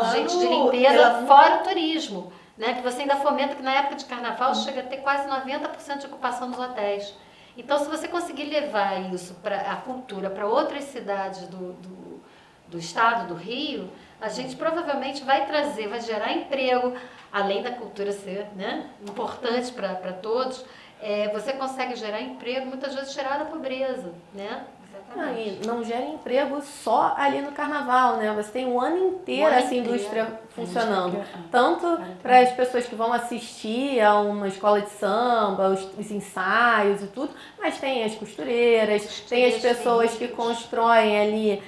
gente de limpeza, fora o turismo, né? Que você ainda fomenta, que na época de carnaval chega a ter quase 90% de ocupação dos hotéis. Então, se você conseguir levar isso, a cultura, para outras cidades do estado, do Rio, a gente provavelmente vai gerar emprego, além da cultura ser, né, importante para todos, você consegue gerar emprego, muitas vezes tirar da pobreza, né? E não gera emprego só ali no carnaval, né? Você tem o ano inteiro essa indústria funcionando. Tanto para as pessoas que vão assistir a uma escola de samba, os ensaios e tudo, mas tem as costureiras, tem as pessoas que constroem ali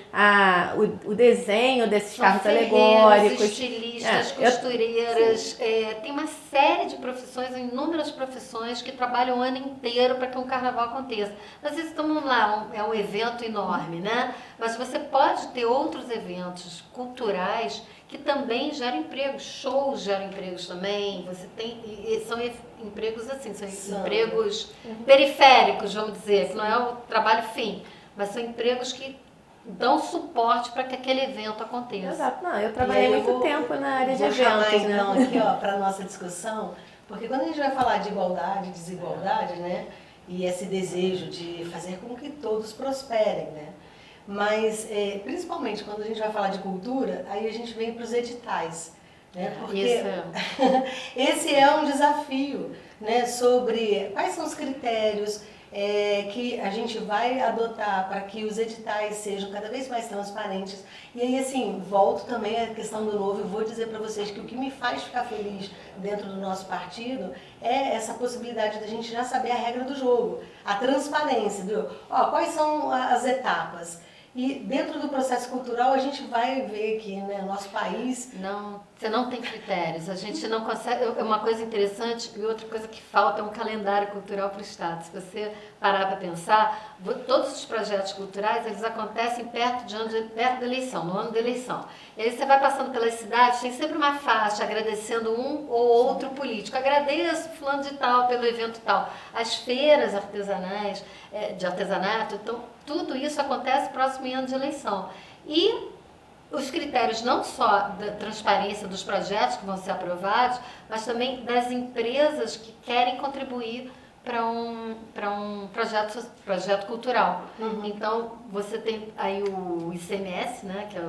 o desenho desses carros alegóricos. Estilistas, costureiras, tem uma série de profissões, inúmeras profissões que trabalham o ano inteiro para que um carnaval aconteça. Às vezes, estamos lá, é um evento enorme, né? Mas você pode ter outros eventos culturais que também geram empregos, shows geram empregos também, você tem, e são empregos assim, são empregos periféricos, vamos dizer, que não é o trabalho fim, mas são empregos que dão suporte para que aquele evento aconteça. Exato, eu trabalhei muito tempo na área de eventos, né? Então, aqui, para a nossa discussão, porque quando a gente vai falar de igualdade e desigualdade, né? E esse desejo de fazer com que todos prosperem, né? Mas, principalmente quando a gente vai falar de cultura, aí a gente vem para os editais, né? Porque esse é um desafio, né? Sobre quais são os critérios que a gente vai adotar para que os editais sejam cada vez mais transparentes. E aí, assim, volto também à questão do novo, eu vou dizer para vocês que o que me faz ficar feliz dentro do nosso partido é essa possibilidade da gente já saber a regra do jogo, a transparência, quais são as etapas. E dentro do processo cultural a gente vai ver que, né, nosso país... Você não tem critérios, a gente não consegue... É uma coisa interessante e outra coisa que falta é um calendário cultural para o Estado. Se você parar para pensar, todos os projetos culturais, eles acontecem perto da eleição, no ano da eleição. E aí você vai passando pelas cidades, tem sempre uma faixa agradecendo um ou outro político. Agradeço fulano de tal pelo evento tal. As feiras artesanais, de artesanato, então tudo isso acontece próximo em ano de eleição. E os critérios não só da transparência dos projetos que vão ser aprovados, mas também das empresas que querem contribuir para um projeto cultural. Então, você tem aí o ICMS, né, que é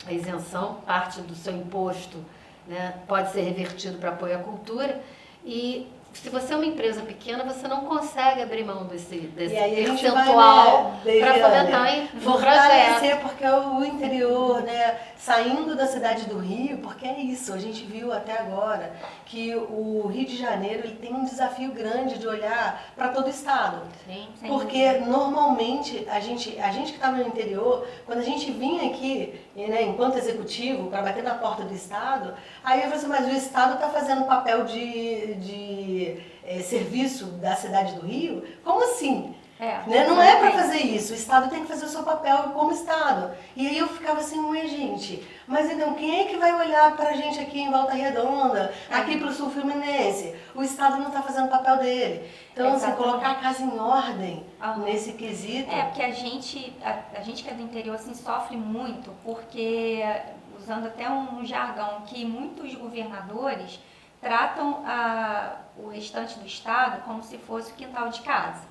a isenção, parte do seu imposto, né, pode ser revertido para apoio à cultura. E se você é uma empresa pequena, você não consegue abrir mão desse percentual para fomentar em projeto. Porque o interior, né, saindo da cidade do Rio, porque é isso, a gente viu até agora que o Rio de Janeiro ele tem um desafio grande de olhar para todo o estado. Sim, porque normalmente a gente que estava no interior, quando a gente vinha aqui, né, enquanto executivo, para bater na porta do estado, aí eu falei assim, mas o estado está fazendo papel de serviço da cidade do Rio? Como assim? Né? Não é para fazer isso, o Estado tem que fazer o seu papel como Estado. E aí eu ficava assim, ué gente, mas então quem é que vai olhar para a gente aqui em Volta Redonda, aqui para o Sul Fluminense? O Estado não está fazendo o papel dele. Então, assim, colocar a casa em ordem nesse quesito... porque a gente que é do interior assim, sofre muito, porque, usando até um jargão, que muitos governadores tratam o restante do estado como se fosse o quintal de casa.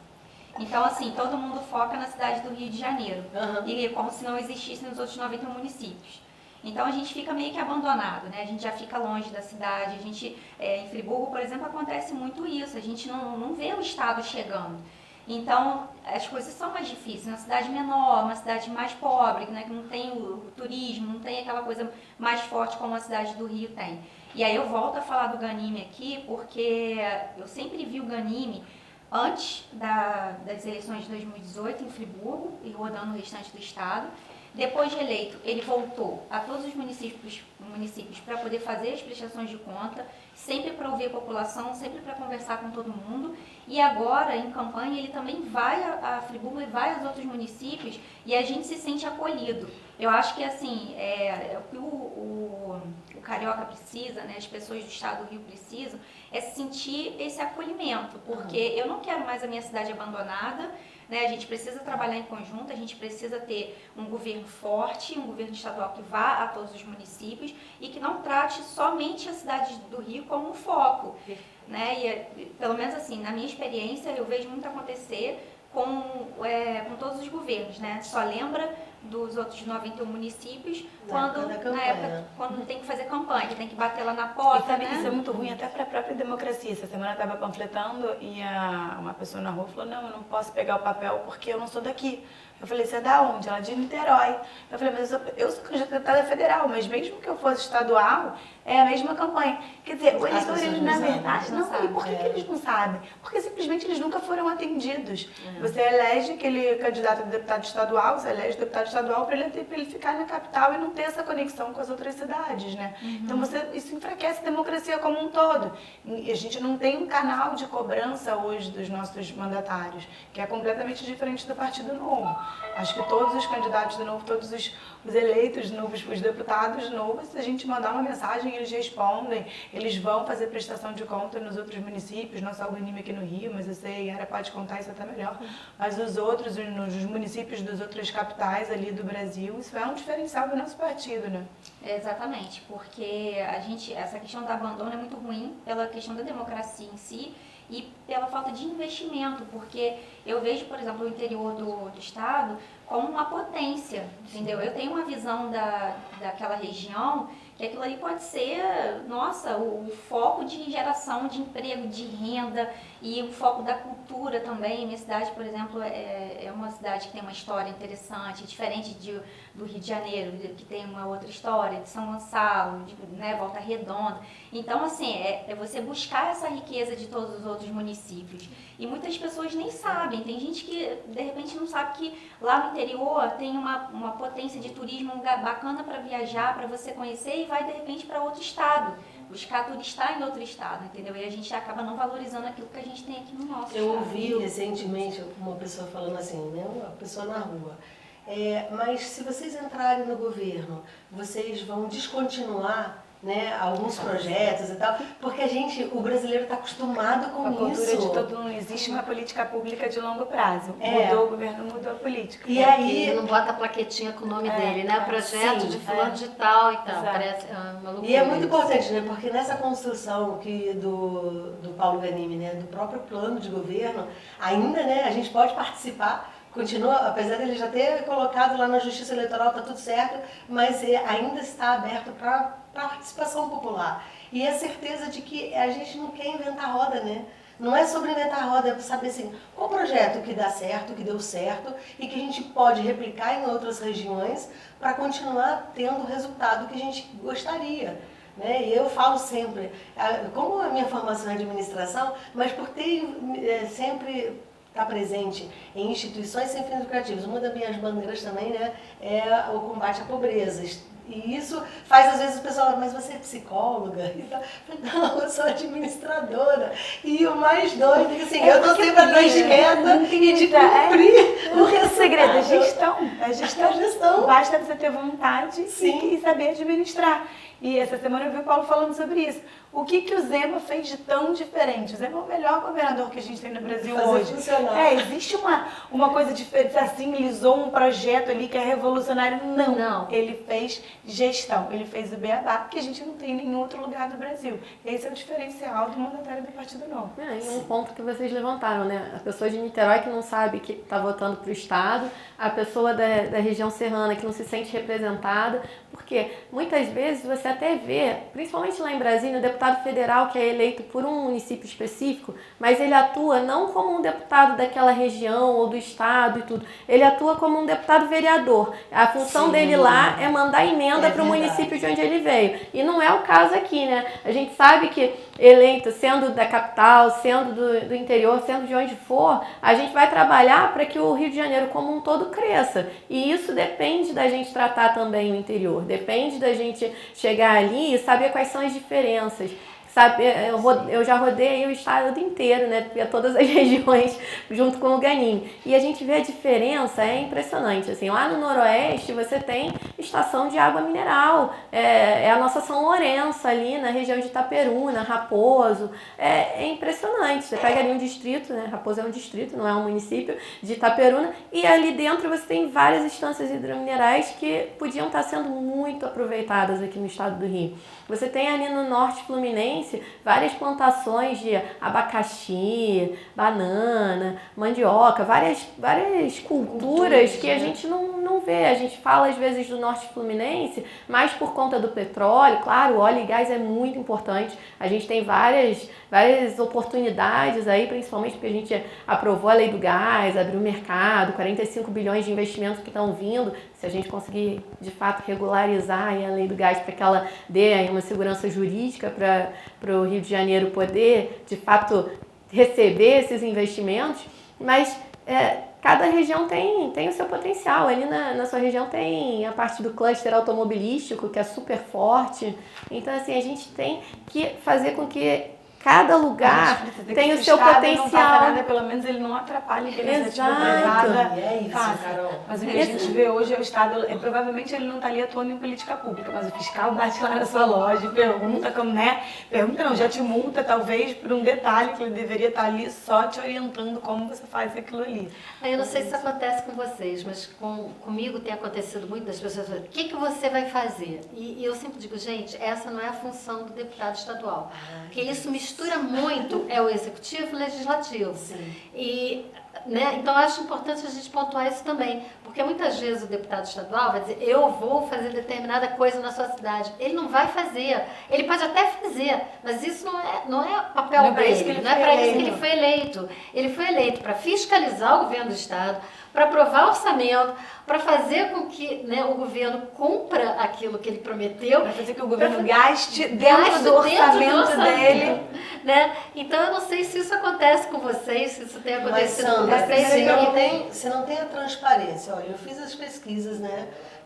Então, assim, todo mundo foca na cidade do Rio de Janeiro, e como se não existissem nos outros 90 municípios. Então, a gente fica meio que abandonado, né? A gente já fica longe da cidade, em Friburgo, por exemplo, acontece muito isso, a gente não vê o estado chegando. Então, as coisas são mais difíceis. Uma cidade menor, uma cidade mais pobre, né, que não tem o turismo, não tem aquela coisa mais forte como a cidade do Rio tem. E aí eu volto a falar do Ganime aqui, porque eu sempre vi o Ganime antes das eleições de 2018 em Friburgo e rodando no restante do estado. Depois de eleito, ele voltou a todos os municípios para poder fazer as prestações de conta, sempre para ouvir a população, sempre para conversar com todo mundo. E agora, em campanha, ele também vai a Friburgo e vai aos outros municípios e a gente se sente acolhido. Eu acho que, assim, o que o carioca precisa, né, as pessoas do estado do Rio precisam, é sentir esse acolhimento, porque eu não quero mais a minha cidade abandonada, né? A gente precisa trabalhar em conjunto, a gente precisa ter um governo forte, um governo estadual que vá a todos os municípios e que não trate somente a cidade do Rio como um foco, né? E, pelo menos assim, na minha experiência, eu vejo muito acontecer com todos os governos, né? Só lembra dos outros 91 municípios Na época da campanha. época quando tem que fazer campanha, que tem que bater lá na E porta, sabe né? que isso é muito ruim até para a própria democracia. Essa semana eu estava panfletando e uma pessoa na rua falou, não, eu não posso pegar o papel porque eu não sou daqui. Eu falei, você é da onde? Ela de Niterói. Eu falei, mas eu sou candidata federal, mas mesmo que eu fosse estadual, é a mesma campanha. Quer dizer, o eleitor, pessoas eles não na sabem, verdade, não não. E por que eles não sabem? Porque simplesmente eles nunca foram atendidos. Você elege aquele candidato a deputado estadual, você elege o deputado estadual para ele ficar na capital e não ter essa conexão com as outras cidades, né? Então isso enfraquece a democracia como um todo. E a gente não tem um canal de cobrança hoje dos nossos mandatários, que é completamente diferente do Partido Novo. Acho que todos os candidatos de novo, todos os eleitos novos, os deputados novos, se a gente mandar uma mensagem, eles respondem, eles vão fazer prestação de conta nos outros municípios, nosso Alganime aqui no Rio, mas eu sei, a Yara pode contar isso até melhor, mas os outros, nos municípios das outras capitais ali do Brasil, isso é um diferencial do nosso partido, né? Exatamente, porque essa questão do abandono é muito ruim pela questão da democracia em si e pela falta de investimento, porque eu vejo, por exemplo, o interior do estado como uma potência, entendeu? Eu tenho uma visão daquela região que aquilo ali pode ser, nossa, o foco de geração de emprego, de renda e o foco da cultura também. Minha cidade, por exemplo, é uma cidade que tem uma história interessante, diferente do Rio de Janeiro, que tem uma outra história, de São Gonçalo, né, Volta Redonda. Então, assim, é você buscar essa riqueza de todos os outros municípios. E muitas pessoas nem sabem. Tem gente que, de repente, não sabe que lá no interior tem uma potência de turismo, um lugar bacana para viajar, para você conhecer, e vai, de repente, para outro estado. Buscar turistar em outro estado, entendeu? E a gente acaba não valorizando aquilo que a gente tem aqui no nosso Eu estado. ouvi recentemente uma pessoa falando assim, né? Uma pessoa na rua. Mas se vocês entrarem no governo, vocês vão descontinuar, né, alguns projetos e tal, porque o brasileiro está acostumado com A cultura isso. de todo mundo. Existe uma política pública de longo prazo. É. Mudou o governo, mudou a política. E aí, Ele não bota a plaquetinha com o nome dele, né? Projeto sim, de fulano de tal e tal. Exato. Parece uma loucura. e é muito isso. importante, né? Porque nessa construção do Paulo Ganimi, né, do próprio plano de governo, ainda, né, a gente pode participar. Continua, apesar dele já ter colocado lá na Justiça Eleitoral, está tudo certo, mas ainda está aberto para participação popular. E a certeza de que a gente não quer inventar roda, né? Não é sobre inventar roda, é saber assim, qual projeto que dá certo, que deu certo e que a gente pode replicar em outras regiões para continuar tendo o resultado que a gente gostaria. Né? E eu falo sempre, como a minha formação é administração, mas por ter sempre estar presente em instituições sem fins lucrativos. Uma das minhas bandeiras também, né, é o combate à pobreza. E isso faz, às vezes, o pessoal, mas você é psicóloga? E tal. Não, eu sou administradora. E o mais doido é que assim, eu estou sempre atrás de meta e de cumprir O que é o segredo? A gestão. A gestão. Basta você ter vontade Sim. e saber administrar. E essa semana eu vi o Paulo falando sobre isso. O que o Zema fez de tão diferente? O Zema é o melhor governador que a gente tem no Brasil Fazer hoje. funcionar. Existe uma coisa diferente, assim, lisou um projeto ali que é revolucionário. Não. Ele fez gestão, ele fez o beabá, que a gente não tem em nenhum outro lugar do Brasil. Esse é o diferencial do mandatário do Partido Novo. E um ponto que vocês levantaram, né? A pessoa de Niterói que não sabe que está votando para o Estado, a pessoa da região serrana que não se sente representada, porque muitas vezes você até vê, principalmente lá em Brasília, o deputado federal que é eleito por um município específico, mas ele atua não como um deputado daquela região ou do estado e tudo, ele atua como um deputado vereador. A função dele lá é mandar emenda para o município de onde ele veio. E não é o caso aqui, né? A gente sabe que eleito, sendo da capital, sendo do interior, sendo de onde for, a gente vai trabalhar para que o Rio de Janeiro como um todo cresça. E isso depende da gente tratar também o interior, depende da gente chegar ali e saber quais são as diferenças. Sabe, eu já rodei o estado inteiro, né, todas as regiões junto com o Ganime. E a gente vê a diferença, é impressionante. Assim, lá no Noroeste você tem estação de água mineral, é a nossa São Lourenço ali na região de Itaperuna, Raposo. É impressionante. Você pega ali um distrito, né, Raposo é um distrito, não é um município, de Itaperuna, e ali dentro você tem várias instâncias hidrominerais que podiam estar sendo muito aproveitadas aqui no estado do Rio. Você tem ali no Norte Fluminense Fluminense, várias plantações de abacaxi, banana, mandioca, várias culturas que a gente não vê. A gente fala às vezes do Norte Fluminense, mas por conta do petróleo, claro, o óleo e gás é muito importante. A gente tem várias oportunidades aí, principalmente porque a gente aprovou a lei do gás, abriu o mercado, 45 bilhões de investimentos que estão vindo. Se a gente conseguir, de fato, regularizar a lei do gás para que ela dê aí uma segurança jurídica para o Rio de Janeiro poder, de fato, receber esses investimentos, mas cada região tem o seu potencial. Ali na sua região tem a parte do cluster automobilístico, que é super forte. Então, assim, a gente tem que fazer com que cada lugar tem o seu potencial. Não faça nada, pelo menos ele não atrapalha que a iniciativa privada faça. Mas o que a gente vê hoje é o Estado, provavelmente ele não está ali atuando em política pública, mas o fiscal bate lá na sua loja e pergunta, pergunta não, já te multa talvez por um detalhe que ele deveria estar ali só te orientando como você faz aquilo ali. Eu não sei se isso acontece com vocês, mas comigo tem acontecido muito das pessoas falando, o que você vai fazer? E eu sempre digo, gente, essa não é a função do deputado estadual, porque isso mistura muito o executivo e o legislativo. Sim. E, então eu acho importante a gente pontuar isso também, porque muitas vezes o deputado estadual vai dizer, eu vou fazer determinada coisa na sua cidade. Ele não vai fazer, ele pode até fazer, mas isso não é papel dele, não é para isso que ele foi eleito. Ele foi eleito para fiscalizar o governo do estado, para aprovar o orçamento, para fazer com que o governo cumpra aquilo que ele prometeu. Para fazer que o governo gaste dentro do orçamento dele. Então eu não sei se isso acontece com vocês, se isso tem acontecido com Mas, vocês. se não tem a transparência, olha, eu fiz as pesquisas,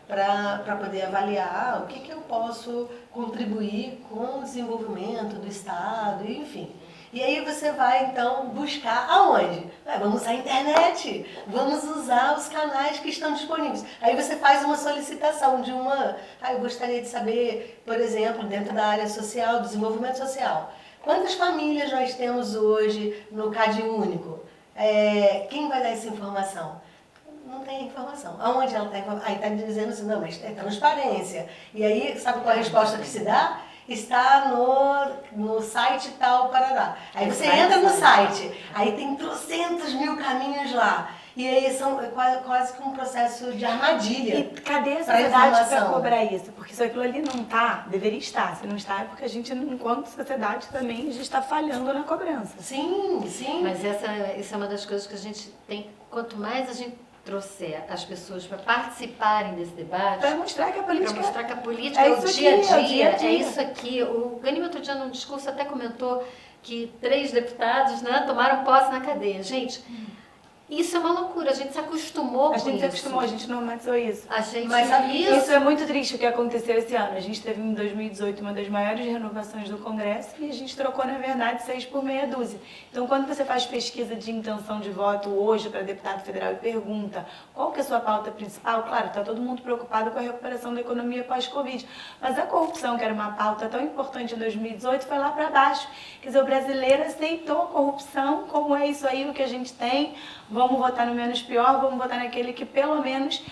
para poder avaliar o que eu posso contribuir com o desenvolvimento do Estado, enfim. E aí você vai, então, buscar aonde? Vamos usar a internet, vamos usar os canais que estão disponíveis. Aí você faz uma solicitação de eu gostaria de saber, por exemplo, dentro da área social, desenvolvimento social, quantas famílias nós temos hoje no CAD único? Quem vai dar essa informação? Não tem informação. Aonde ela está? Aí está dizendo assim, não, mas é transparência. E aí, sabe qual é a resposta que se dá? Está no site tal, Paraná. Aí você entra no site, aí tem 300.000 caminhos lá. E aí são quase que um processo de armadilha. E cadê a sociedade para cobrar isso? Porque se aquilo ali não está, deveria estar. Se não está, é porque a gente, enquanto sociedade, também a gente está falhando na cobrança. Sim, sim. Mas essa é uma das coisas que a gente tem, quanto mais a gente trouxer as pessoas para participarem desse debate, para mostrar que a política é o dia a dia, é isso aqui. O Ganime outro dia num discurso até comentou que 3 deputados tomaram posse na cadeia. Gente, isso é uma loucura, a gente se acostumou com isso. A gente se acostumou, a gente normalizou isso. Mas isso é muito triste o que aconteceu esse ano. A gente teve em 2018 uma das maiores renovações do Congresso e a gente trocou, na verdade, 6 por meia dúzia. Então, quando você faz pesquisa de intenção de voto hoje para deputado federal e pergunta qual que é a sua pauta principal, claro, está todo mundo preocupado com a recuperação da economia pós-Covid. Mas a corrupção, que era uma pauta tão importante em 2018, foi lá para baixo. Quer dizer, o brasileiro aceitou a corrupção como é isso aí o que a gente tem. Vamos votar no menos pior, vamos votar naquele que pelo menos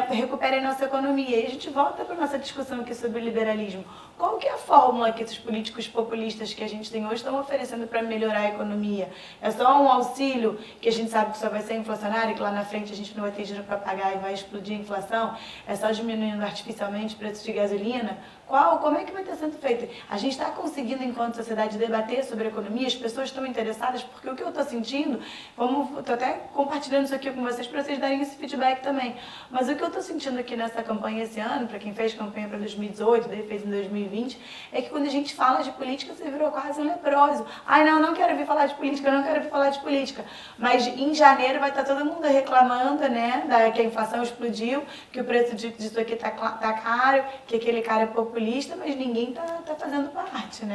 recupere a nossa economia. E a gente volta para a nossa discussão aqui sobre liberalismo. Qual que é a fórmula que esses políticos populistas que a gente tem hoje estão oferecendo para melhorar a economia? É só um auxílio que a gente sabe que só vai ser inflacionário, que lá na frente a gente não vai ter dinheiro para pagar e vai explodir a inflação? É só diminuindo artificialmente o preço de gasolina? Como é que vai ter sendo feito? A gente está conseguindo, enquanto sociedade, debater sobre a economia? As pessoas estão interessadas? Porque o que eu estou sentindo, estou até compartilhando isso aqui com vocês para vocês darem esse feedback também, mas o que eu estou sentindo aqui nessa campanha esse ano, para quem fez campanha para 2018, daí fez em 2020, é que quando a gente fala de política, você virou quase um leproso. Ai, não quero vir falar de política, não quero vir falar de política. Mas em janeiro vai estar todo mundo reclamando, que a inflação explodiu, que o preço disso aqui tá caro, que aquele cara é populista, mas ninguém tá fazendo parte,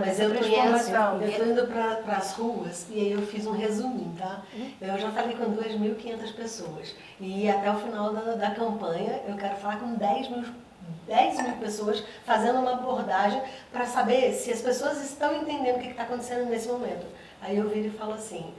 Mas eu estou indo para as ruas e aí eu fiz um resuminho, tá? Eu já falei com 2.500 pessoas e até o final da campanha eu quero falar com 10 mil pessoas, fazendo uma abordagem para saber se as pessoas estão entendendo o que está acontecendo nesse momento. Aí eu viro e falo assim,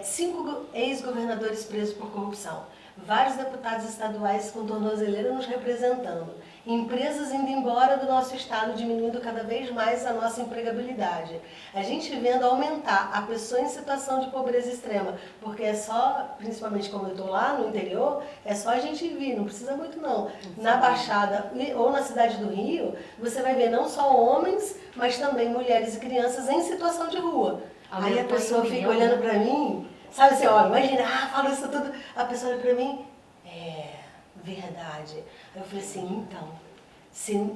5 ex-governadores presos por corrupção, vários deputados estaduais com tornozeleira nos representando, empresas indo embora do nosso estado, diminuindo cada vez mais a nossa empregabilidade. A gente vendo aumentar a pessoa em situação de pobreza extrema, porque é só, principalmente como eu estou lá no interior, é só a gente vir, não precisa muito não. Na Baixada ou na cidade do Rio, você vai ver não só homens, mas também mulheres e crianças em situação de rua. Aí a pessoa fica olhando para mim, sabe assim, olha, imagina, fala isso tudo, a pessoa olha para mim, verdade. Aí eu falei assim, então,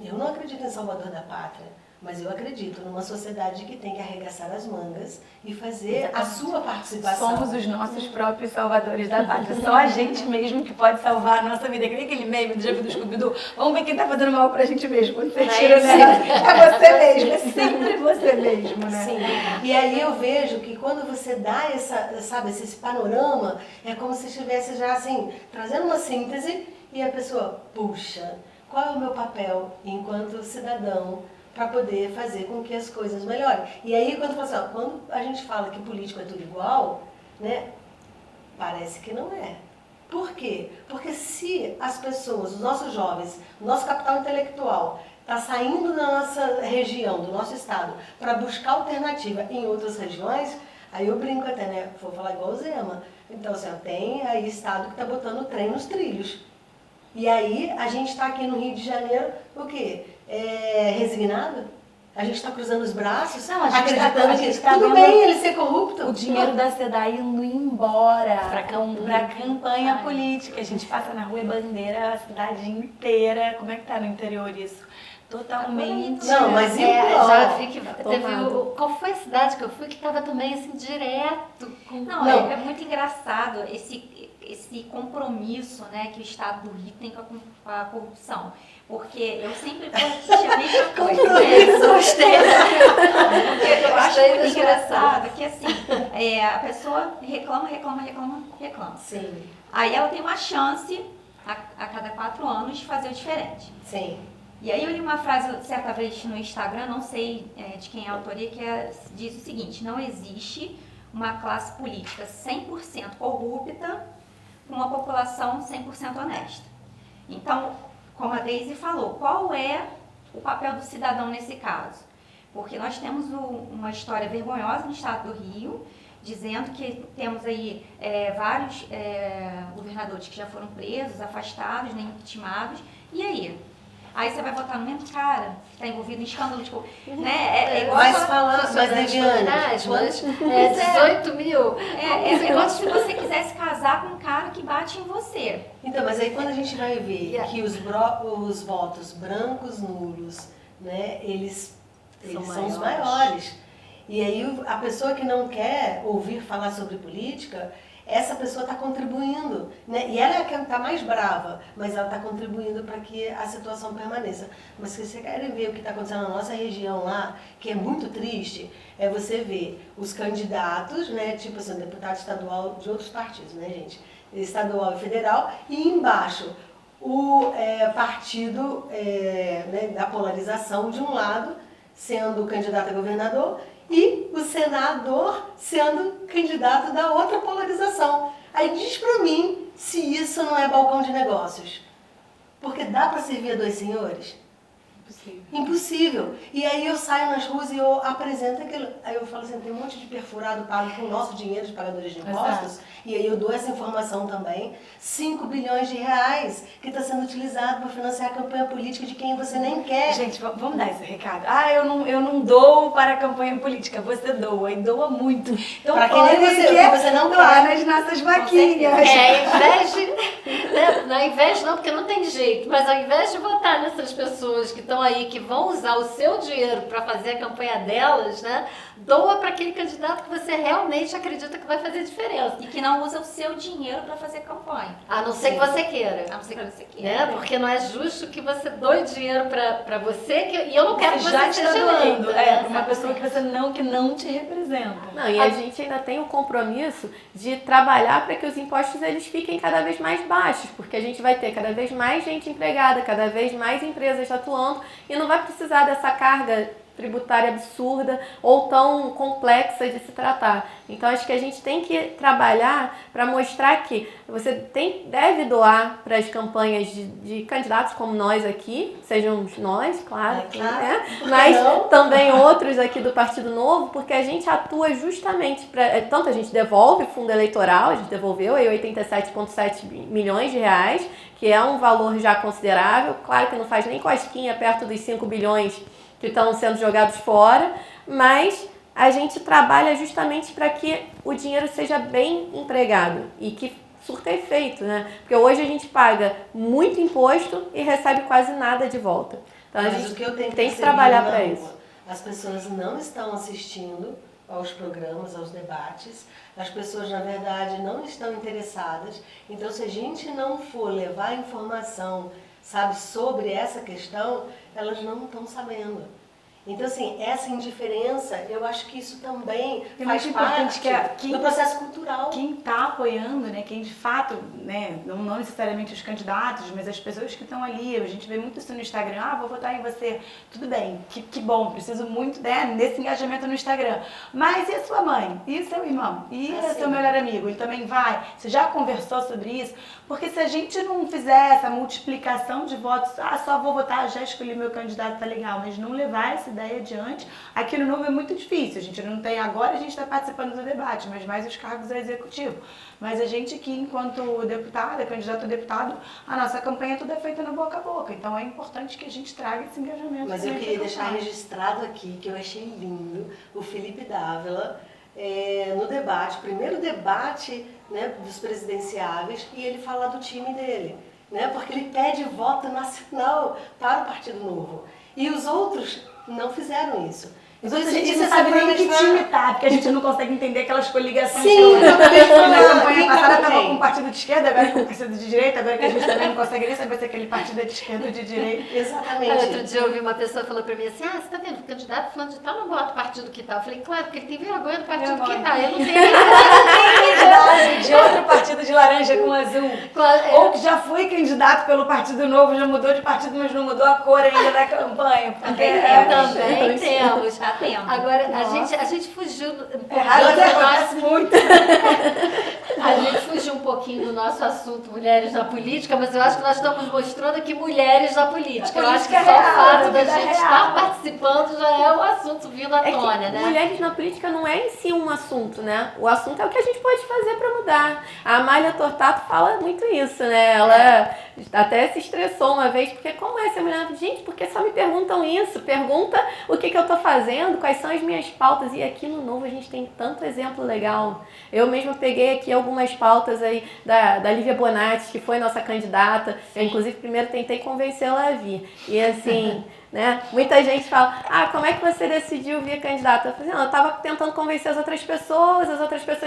eu não acredito em Salvador da Pátria, mas eu acredito numa sociedade que tem que arregaçar as mangas e fazer a sua participação. Somos os nossos próprios salvadores da pátria. Só a gente mesmo que pode salvar a nossa vida. Que nem aquele meme do Jeff do Scooby-Doo. Vamos ver quem tá fazendo mal pra gente mesmo. Quando você tira nela, é você mesmo. É sempre você mesmo, né? Sim. E aí eu vejo que quando você dá esse panorama, é como se estivesse já assim, trazendo uma síntese e a pessoa, puxa, qual é o meu papel enquanto cidadão para poder fazer com que as coisas melhorem. E aí, quando a gente fala que político é tudo igual, né, parece que não é. Por quê? Porque se as pessoas, os nossos jovens, o nosso capital intelectual está saindo da nossa região, do nosso estado, para buscar alternativa em outras regiões, aí eu brinco até, né, vou falar igual o Zema. Então, assim, tem aí estado que está botando o trem nos trilhos. E aí, a gente está aqui no Rio de Janeiro, o quê? Resignado? A gente está cruzando os braços, não, a gente acreditando que tá tudo bem ele ser corrupto. O dinheiro da SEDAI indo embora para campanha política. A gente passa na rua e bandeira a cidade inteira. Como é que tá no interior isso? Totalmente. Não, mas já vi que teve qual foi a cidade que eu fui que estava também assim direto com... Não. É muito engraçado esse compromisso, né, que o Estado do Rio tem com a corrupção. Porque eu sempre achei a mesma coisa. Porque eu acho muito engraçado que assim, a pessoa reclama. Sim. Aí ela tem uma chance a cada 4 anos de fazer o diferente. Sim. E aí eu li uma frase certa vez no Instagram, não sei de quem é a autoria, que diz o seguinte: não existe uma classe política 100% corrupta com uma população 100% honesta. Então, como a Deise falou, qual é o papel do cidadão nesse caso? Porque nós temos uma história vergonhosa no estado do Rio, dizendo que temos aí vários governadores que já foram presos, afastados, nem intimados. E aí? Aí você vai votar no mesmo cara que está envolvido em escândalo, tipo, né? Mas Deviane, 18 mil. É igual se você quisesse casar com um cara que bate em você. Então, mas aí quando a gente vai ver que os votos brancos nulos, né, eles são os maiores. E aí a pessoa que não quer ouvir falar sobre política, essa pessoa está contribuindo, né? E ela é a que está mais brava, mas ela está contribuindo para que a situação permaneça. Mas se você quer ver o que está acontecendo na nossa região lá, que é muito triste, é você ver os candidatos, né? Tipo assim, deputado estadual de outros partidos, né, gente? Estadual e federal, e embaixo o partido né, da polarização de um lado, sendo candidato a governador, e o senador sendo candidato da outra polarização. Aí diz pra mim se isso não é balcão de negócios. Porque dá pra servir a 2 senhores? Impossível. E aí eu saio nas ruas e eu apresento aquilo. Aí eu falo assim, tem um monte de perfurado pago com o nosso dinheiro de pagadores de impostos. E aí eu dou essa informação também. 5 bilhões de reais que está sendo utilizado para financiar a campanha política de quem você nem quer. Gente, vamos dar esse recado. Eu não dou para a campanha política. Você doa, e doa muito. Então, para quem nem você não doar nas nossas vaquinhas. Ao invés não, porque não tem jeito, mas ao invés de votar nessas pessoas que estão aí, que vão usar o seu dinheiro para fazer a campanha delas, né, doa para aquele candidato que você realmente acredita que vai fazer diferença. E que não usa o seu dinheiro para fazer campanha. A não ser que você queira. A não ser que você queira. Né? Porque não é justo que você doe dinheiro para você, e eu não quero que você já seja doando. eleito. Para uma pessoa que não te representa. Não, e a gente ainda tem o compromisso de trabalhar para que os impostos eles fiquem cada vez mais baixos, porque a gente vai ter cada vez mais gente empregada, cada vez mais empresas atuando, e não vai precisar dessa carga tributária absurda ou tão complexa de se tratar. Então acho que a gente tem que trabalhar para mostrar que você deve doar para as campanhas de candidatos como nós aqui, sejam nós, claro, né? Mas também outros aqui do Partido Novo, porque a gente atua justamente para... Tanto a gente devolve fundo eleitoral, a gente devolveu aí 87,7 milhões de reais, que é um valor já considerável, claro que não faz nem cosquinha perto dos 5 bilhões que estão sendo jogados fora, mas a gente trabalha justamente para que o dinheiro seja bem empregado e que surta efeito, né? Porque hoje a gente paga muito imposto e recebe quase nada de volta. Então a gente tem que trabalhar para isso. As pessoas não estão assistindo aos programas, aos debates, as pessoas, na verdade, não estão interessadas. Então, se a gente não for levar informação, sabe, sobre essa questão, elas não estão sabendo. Então, assim, essa indiferença, eu acho que isso também faz parte do processo cultural. Quem está apoiando, né, quem de fato, né, não necessariamente os candidatos, mas as pessoas que estão ali, a gente vê muito isso no Instagram, vou votar em você. Tudo bem, que bom, preciso muito, né, desse engajamento no Instagram. Mas e a sua mãe? E o seu irmão? E o seu melhor amigo? Ele também vai? Você já conversou sobre isso? Porque se a gente não fizer essa multiplicação de votos, só vou votar, já escolhi meu candidato, tá legal, mas não levar essa ideia adiante, aqui no Novo é muito difícil. A gente não tem agora, a gente está participando do debate, mas mais os cargos é executivo. Mas a gente aqui, enquanto deputada, candidato a deputado, a nossa campanha toda é feita no boca a boca. Então é importante que a gente traga esse engajamento. Mas eu queria deixar registrado aqui que eu achei lindo o Felipe Dávila no debate, primeiro debate, né, dos presidenciáveis, e ele fala do time dele, né, porque ele pede voto nacional para o Partido Novo. E os outros não fizeram isso. Os outros a gente não sabe nem que time tá, porque a gente não consegue entender aquelas coligações. Sim, na campanha passada estava com um partido de esquerda, agora com um partido de direita, agora que a gente também não consegue nem saber se aquele partido é de esquerda ou de direita. Exatamente. Outro dia eu ouvi uma pessoa falou pra mim assim, você tá vendo, o candidato falando de tal, não bota o partido que tal. Eu falei, claro, porque ele tem vergonha do partido que tal. Eu não tenho de outro partido de laranja com azul. Ou que já foi candidato pelo Partido Novo, já mudou de partido, mas não mudou a cor ainda da campanha. Também temos. Agora, a gente fugiu muito. A gente fugiu um pouquinho do nosso assunto mulheres na política, mas eu acho que nós estamos mostrando aqui mulheres na política. Eu acho que só o fato da gente estar participando já é o assunto vindo à tona, né? Mulheres na política não é em si um assunto, né? O assunto é o que a gente pode fazer para mudar. A Amália Tortato fala muito isso, né? Ela até se estressou uma vez, porque como é ser mulher? Gente, porque só me perguntam isso? Pergunta o que eu tô fazendo, quais são as minhas pautas. E aqui no Novo a gente tem tanto exemplo legal. Eu mesma peguei aqui algumas pautas aí da Lívia Bonatti, que foi nossa candidata. Eu, inclusive, primeiro tentei convencê-la a vir. E assim, né? Muita gente fala, como é que você decidiu vir candidata? Eu falei, não, eu estava tentando convencer as outras pessoas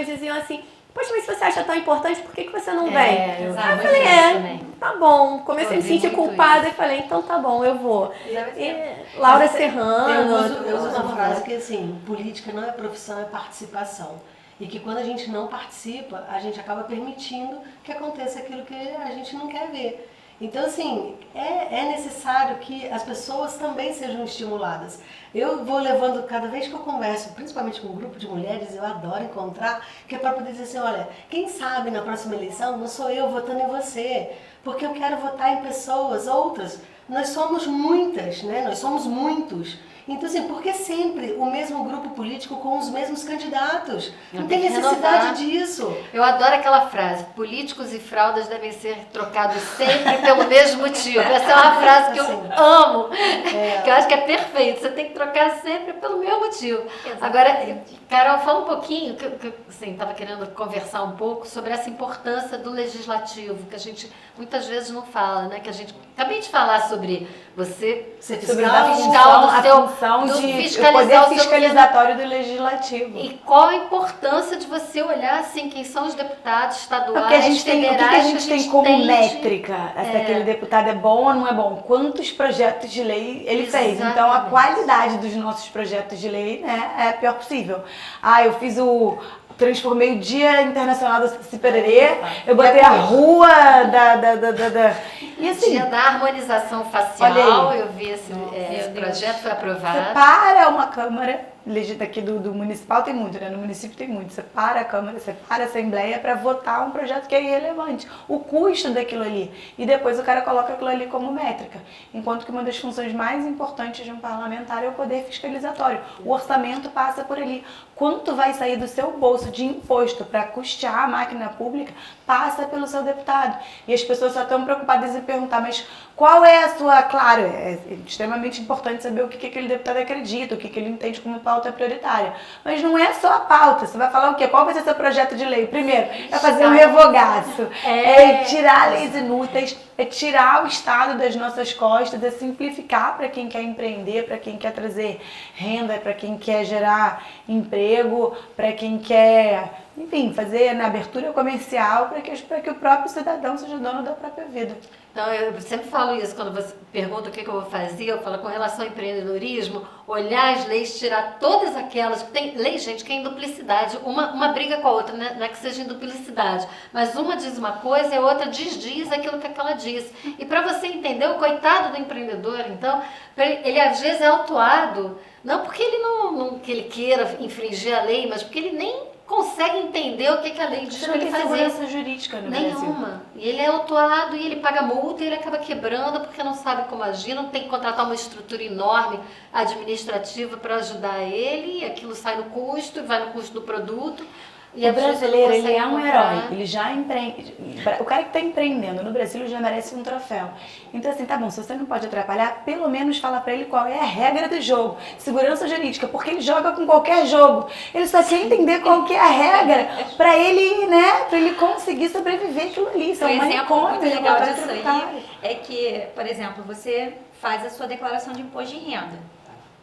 diziam assim, poxa, mas se você acha tão importante, por que você não vem? Eu falei, tá bom. Comecei a me sentir culpada e falei, então tá bom, eu vou. E Laura Serrano. Eu uso uma frase que assim, política não é profissão, é participação. E que quando a gente não participa, a gente acaba permitindo que aconteça aquilo que a gente não quer ver. Então, assim, é necessário que as pessoas também sejam estimuladas. Eu vou levando, cada vez que eu converso, principalmente com um grupo de mulheres, eu adoro encontrar, que é para poder dizer assim, olha, quem sabe na próxima eleição não sou eu votando em você, porque eu quero votar em pessoas, outras. Nós somos muitas, né? Nós somos muitos. Então, assim, por que sempre o mesmo grupo político com os mesmos candidatos? Não tem necessidade disso. Eu adoro aquela frase, políticos e fraldas devem ser trocados sempre pelo mesmo motivo. Essa é uma frase que eu amo, que eu acho que é perfeito. Você tem que trocar sempre pelo mesmo motivo. Exatamente. Agora, Carol, fala um pouquinho, que eu assim, estava querendo conversar um pouco sobre essa importância do legislativo, que a gente muitas vezes não fala, né? Que a gente acabei de falar sobre você ser fiscal do seu o poder fiscalizatório do legislativo. E qual a importância de você olhar assim quem são os deputados estaduais, porque a gente federais, o que a gente tem como métrica? Se aquele deputado é bom ou não é bom? Quantos projetos de lei ele fez? Então a qualidade dos nossos projetos de lei, né, é a pior possível. Eu fiz transformei o Dia Internacional do Cipererê, eu botei a rua E assim, Dia da harmonização facial, olha aí. eu vi esse projeto, foi aprovado. você para uma Câmara legítima aqui do municipal, tem muito, né? No município tem muito. Você para a Câmara, você para a Assembleia para votar um projeto que é irrelevante. O custo daquilo ali. E depois o cara coloca aquilo ali como métrica. Enquanto que uma das funções mais importantes de um parlamentar é o poder fiscalizatório. O orçamento passa por ali. Quanto vai sair do seu bolso de imposto para custear a máquina pública, passa pelo seu deputado. E as pessoas só estão preocupadas em perguntar, mas qual é a sua... Claro, é extremamente importante saber o que aquele deputado acredita, o que ele entende como pauta prioritária. Mas não é só a pauta. Você vai falar o quê? Qual vai ser seu projeto de lei? Primeiro, é fazer um revogaço. É tirar leis inúteis, é tirar o Estado das nossas costas, é simplificar para quem quer empreender, para quem quer trazer renda, para quem quer gerar emprego, para quem quer, enfim, fazer na abertura comercial para que o próprio cidadão seja dono da própria vida. Então, eu sempre falo isso, quando você pergunta o que eu vou fazer, eu falo com relação ao empreendedorismo, olhar as leis, tirar todas aquelas, tem lei, gente, que é em duplicidade, uma briga com a outra, né? Não é que seja em duplicidade, mas uma diz uma coisa e a outra desdiz aquilo que aquela diz. E para você entender, o coitado do empreendedor, então, ele às vezes é autuado, não porque ele não que ele queira infringir a lei, mas porque ele nem consegue entender o que a lei diz para ele fazer. Segurança jurídica no Brasil. Nenhuma. E ele é autuado e ele paga multa e ele acaba quebrando porque não sabe como agir, não tem que contratar uma estrutura enorme administrativa para ajudar ele, e aquilo sai no custo, vai no custo do produto. E o brasileiro, ele é um comprar. herói, ele já empreende. O cara que está empreendendo no Brasil já merece um troféu. Então assim, tá bom, se você não pode atrapalhar, pelo menos fala pra ele qual é a regra do jogo. Segurança jurídica, porque ele joga com qualquer jogo. Ele só quer entender qual que é a regra pra ele, né, pra ele conseguir sobreviver aquilo ali. Isso é um exemplo muito manicômio, legal né, disso tributário. aí é que, por exemplo, você faz a sua declaração de imposto de renda.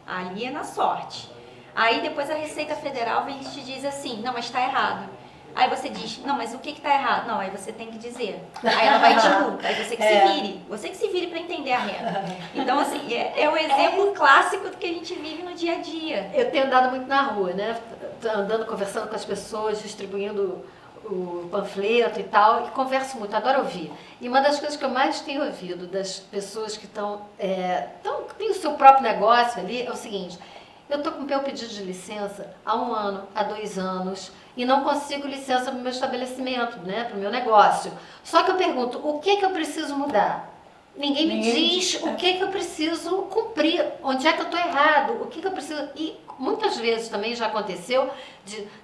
Ali é na sorte. Aí depois a Receita Federal vem e te diz assim, não, mas está errado. Aí você diz, não, mas o que está errado? Não, aí você tem que dizer. Aí ela vai te multa, aí você que se vire. Você que se vire para entender a regra. Então, assim, é o exemplo clássico do que a gente vive no dia a dia. Eu tenho andado muito na rua, né? Andando, conversando com as pessoas, distribuindo o panfleto e tal, e converso muito, adoro ouvir. E uma das coisas que eu mais tenho ouvido das pessoas que têm o seu próprio negócio ali é o seguinte: eu estou com o meu pedido de licença há 1 ano, há 2 anos, e não consigo licença para o meu estabelecimento, né, para o meu negócio. Só que eu pergunto, o que eu preciso mudar? Ninguém me diz o que eu preciso cumprir, onde é que eu estou errado, o que eu preciso... E muitas vezes também já aconteceu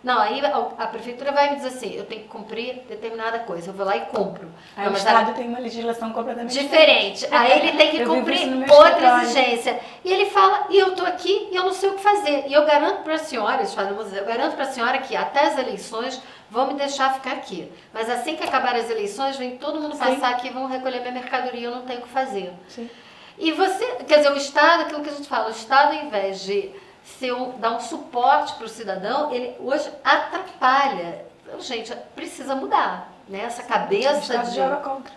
não, aí a prefeitura vai me dizer assim, eu tenho que cumprir determinada coisa, eu vou lá e cumpro. Aí não, o Estado tem uma legislação completamente diferente. Aí ele tem que Eu vi cumprir isso no meu outra escritório. exigência. E ele fala, e eu estou aqui e eu não sei o que fazer. E eu garanto para a senhora, eu garanto para a senhora que até as eleições vão me deixar ficar aqui. Mas assim que acabar as eleições, vem todo mundo passar aqui e vão recolher minha mercadoria, eu não tenho o que fazer. Sim. E você, quer dizer, o Estado, aquilo que a gente fala, o Estado, ao invés de dar um suporte para o cidadão, ele hoje atrapalha. Então, gente, precisa mudar, né? Essa cabeça de joga contra.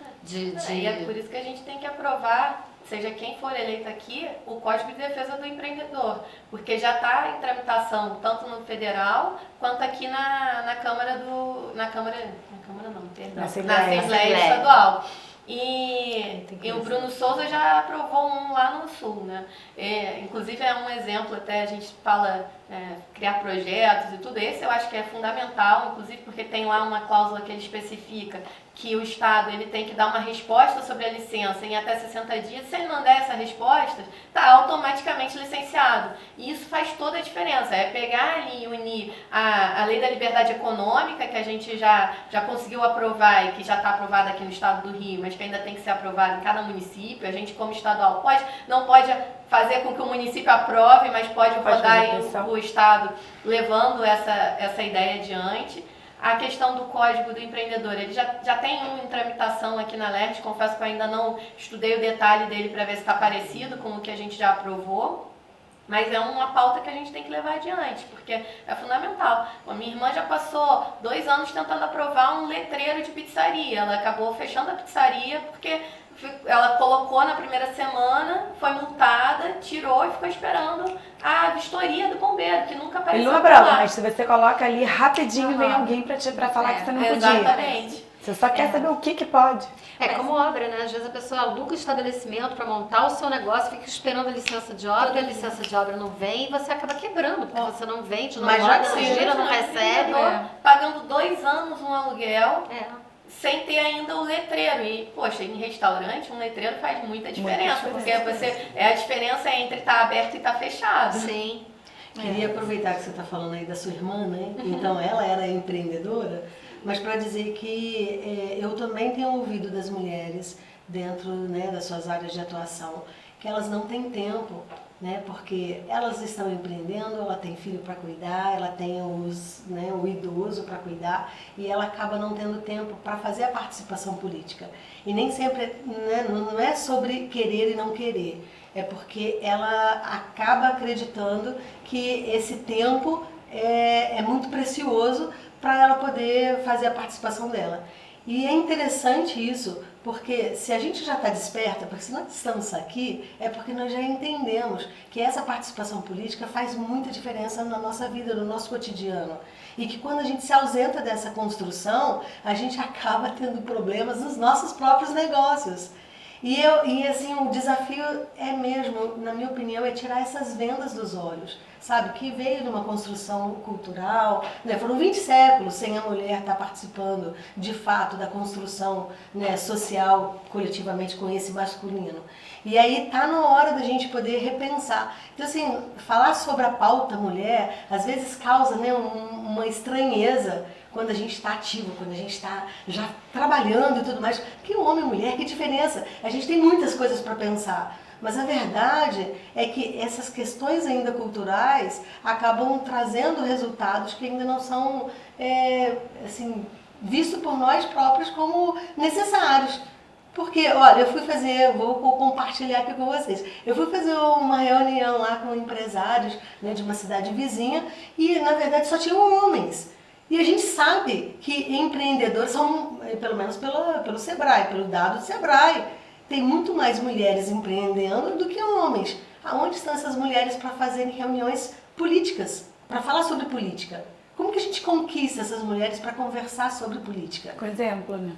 E é por isso que a gente tem que aprovar, seja quem for eleito aqui, o Código de Defesa do Empreendedor, porque já está em tramitação tanto no federal quanto aqui na Assembleia Estadual. E o Bruno Souza já aprovou um lá no Sul, né? Inclusive é um exemplo, até a gente fala criar projetos e tudo. Esse eu acho que é fundamental, inclusive porque tem lá uma cláusula que ele especifica que o Estado ele tem que dar uma resposta sobre a licença em até 60 dias. Se ele não der essa resposta, está automaticamente licenciado. E isso faz toda a diferença. É pegar ali e unir a Lei da Liberdade Econômica, que a gente já conseguiu aprovar e que já está aprovada aqui no Estado do Rio, mas que ainda tem que ser aprovada em cada município. A gente, como estadual, não pode fazer com que o município aprove, mas pode rodar o Estado levando essa ideia adiante. A questão do Código do Empreendedor, ele já tem um em tramitação aqui na LERJ, confesso que eu ainda não estudei o detalhe dele para ver se está parecido com o que a gente já aprovou, mas é uma pauta que a gente tem que levar adiante, porque é fundamental. A minha irmã já passou 2 anos tentando aprovar um letreiro de pizzaria, ela acabou fechando a pizzaria porque ela colocou na primeira semana, foi multada, tirou e ficou esperando a vistoria do bombeiro, que nunca apareceu. Ele não aprova, mas se você coloca ali rapidinho, vem alguém pra falar que você não podia. Exatamente. Você só quer saber o que pode. É como obra, né? Às vezes a pessoa aluga o estabelecimento para montar o seu negócio, fica esperando a licença de obra, a licença de obra não vem e você acaba quebrando, porque você não vende, não Mas roda, já não que gira, não recebe. pagando 2 anos um aluguel, É. sem ter ainda o letreiro. E, poxa, em restaurante, um letreiro faz muita diferença, porque a diferença entre estar aberto e estar fechado. Sim. Queria aproveitar que você está falando aí da sua irmã, né? Então ela era empreendedora, mas para dizer que eu também tenho ouvido das mulheres dentro, né, das suas áreas de atuação que elas não têm tempo, né? Porque elas estão empreendendo, ela tem filho para cuidar, ela tem o idoso para cuidar e ela acaba não tendo tempo para fazer a participação política. E nem sempre, né, não é sobre querer e não querer. É porque ela acaba acreditando que esse tempo é muito precioso para ela poder fazer a participação dela. E é interessante isso, porque se a gente já está desperta, porque se nós estamos aqui, é porque nós já entendemos que essa participação política faz muita diferença na nossa vida, no nosso cotidiano. E que quando a gente se ausenta dessa construção, a gente acaba tendo problemas nos nossos próprios negócios. E assim, o desafio é mesmo, na minha opinião, é tirar essas vendas dos olhos, sabe? Que veio de uma construção cultural, né? Foram 20 séculos sem a mulher estar participando, de fato, da construção, né, social, coletivamente, com esse masculino. E aí está na hora da gente poder repensar. Então, assim, falar sobre a pauta mulher, às vezes causa, né, uma estranheza, quando a gente está ativo, quando a gente está já trabalhando e tudo mais. Que homem e mulher, que diferença? A gente tem muitas coisas para pensar. Mas a verdade é que essas questões ainda culturais acabam trazendo resultados que ainda não são assim, vistos por nós próprios como necessários. Porque, olha, vou compartilhar aqui com vocês. Eu fui fazer uma reunião lá com empresários, né, de uma cidade vizinha e, na verdade, só tinham homens. E a gente sabe que empreendedores são, pelo menos pelo Sebrae, pelo dado do Sebrae, tem muito mais mulheres empreendendo do que homens. Aonde estão essas mulheres para fazerem reuniões políticas, para falar sobre política? Como que a gente conquista essas mulheres para conversar sobre política? Com exemplo, né?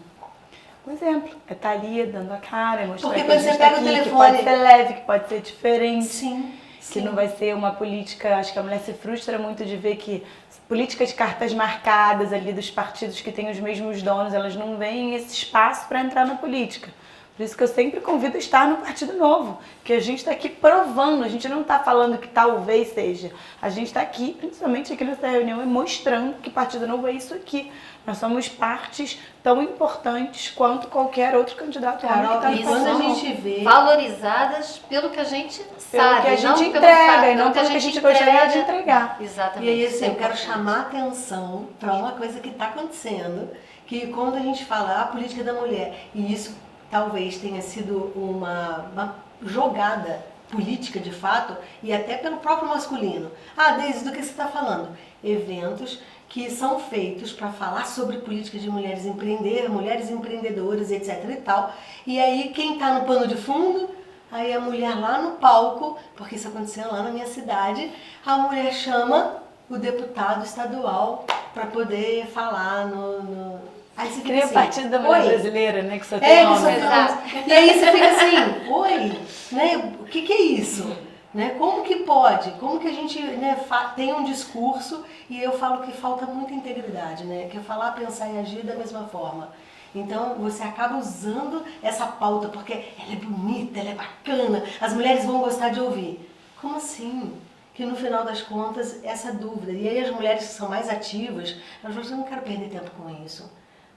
Um exemplo. É estar ali dando a cara, mostrar Porque que quando a gente você tá pega o aqui, que telefone- pode ser leve, que pode ser diferente. Sim. Que não vai ser uma política, acho que a mulher se frustra muito de ver que políticas de cartas marcadas ali dos partidos que têm os mesmos donos, elas não veem esse espaço para entrar na política. Por isso que eu sempre convido a estar no Partido Novo, que a gente está aqui provando, a gente não está falando que talvez seja. A gente está aqui, principalmente aqui nessa reunião, mostrando que Partido Novo é isso aqui. Nós somos partes tão importantes quanto qualquer outro candidato homem que está e no quando a Parlamento. gente vê... Valorizadas pelo que a gente Pelo sabe, que a gente não pelo entrega, fato, e não pelo que a gente gostaria de entregar. Exatamente. E aí, isso assim, é eu quero importante. chamar a atenção para uma coisa que está acontecendo, que quando a gente fala a política da mulher, e isso talvez tenha sido uma jogada política de fato, e até pelo próprio masculino. Ah, Deise, do que você está falando? Eventos que são feitos para falar sobre política de mulheres empreender, mulheres empreendedoras, etc e tal. E aí quem está no pano de fundo? Aí a mulher lá no palco, porque isso aconteceu lá na minha cidade, a mulher chama o deputado estadual para poder falar no... Aí você Que fica nem assim, o Partido da Mulher oi? Brasileira, né? Que só É, tem que homem. só tem homem. E aí você fica assim, oi, né? O que é isso? Né? Como que pode? Como que a gente, né, tem um discurso e eu falo que falta muita integridade, né? Que é falar, pensar e agir da mesma forma. Então você acaba usando essa pauta porque ela é bonita, ela é bacana, as mulheres vão gostar de ouvir. Como assim? Que no final das contas, essa dúvida. E aí as mulheres que são mais ativas, elas falam, eu não quero perder tempo com isso.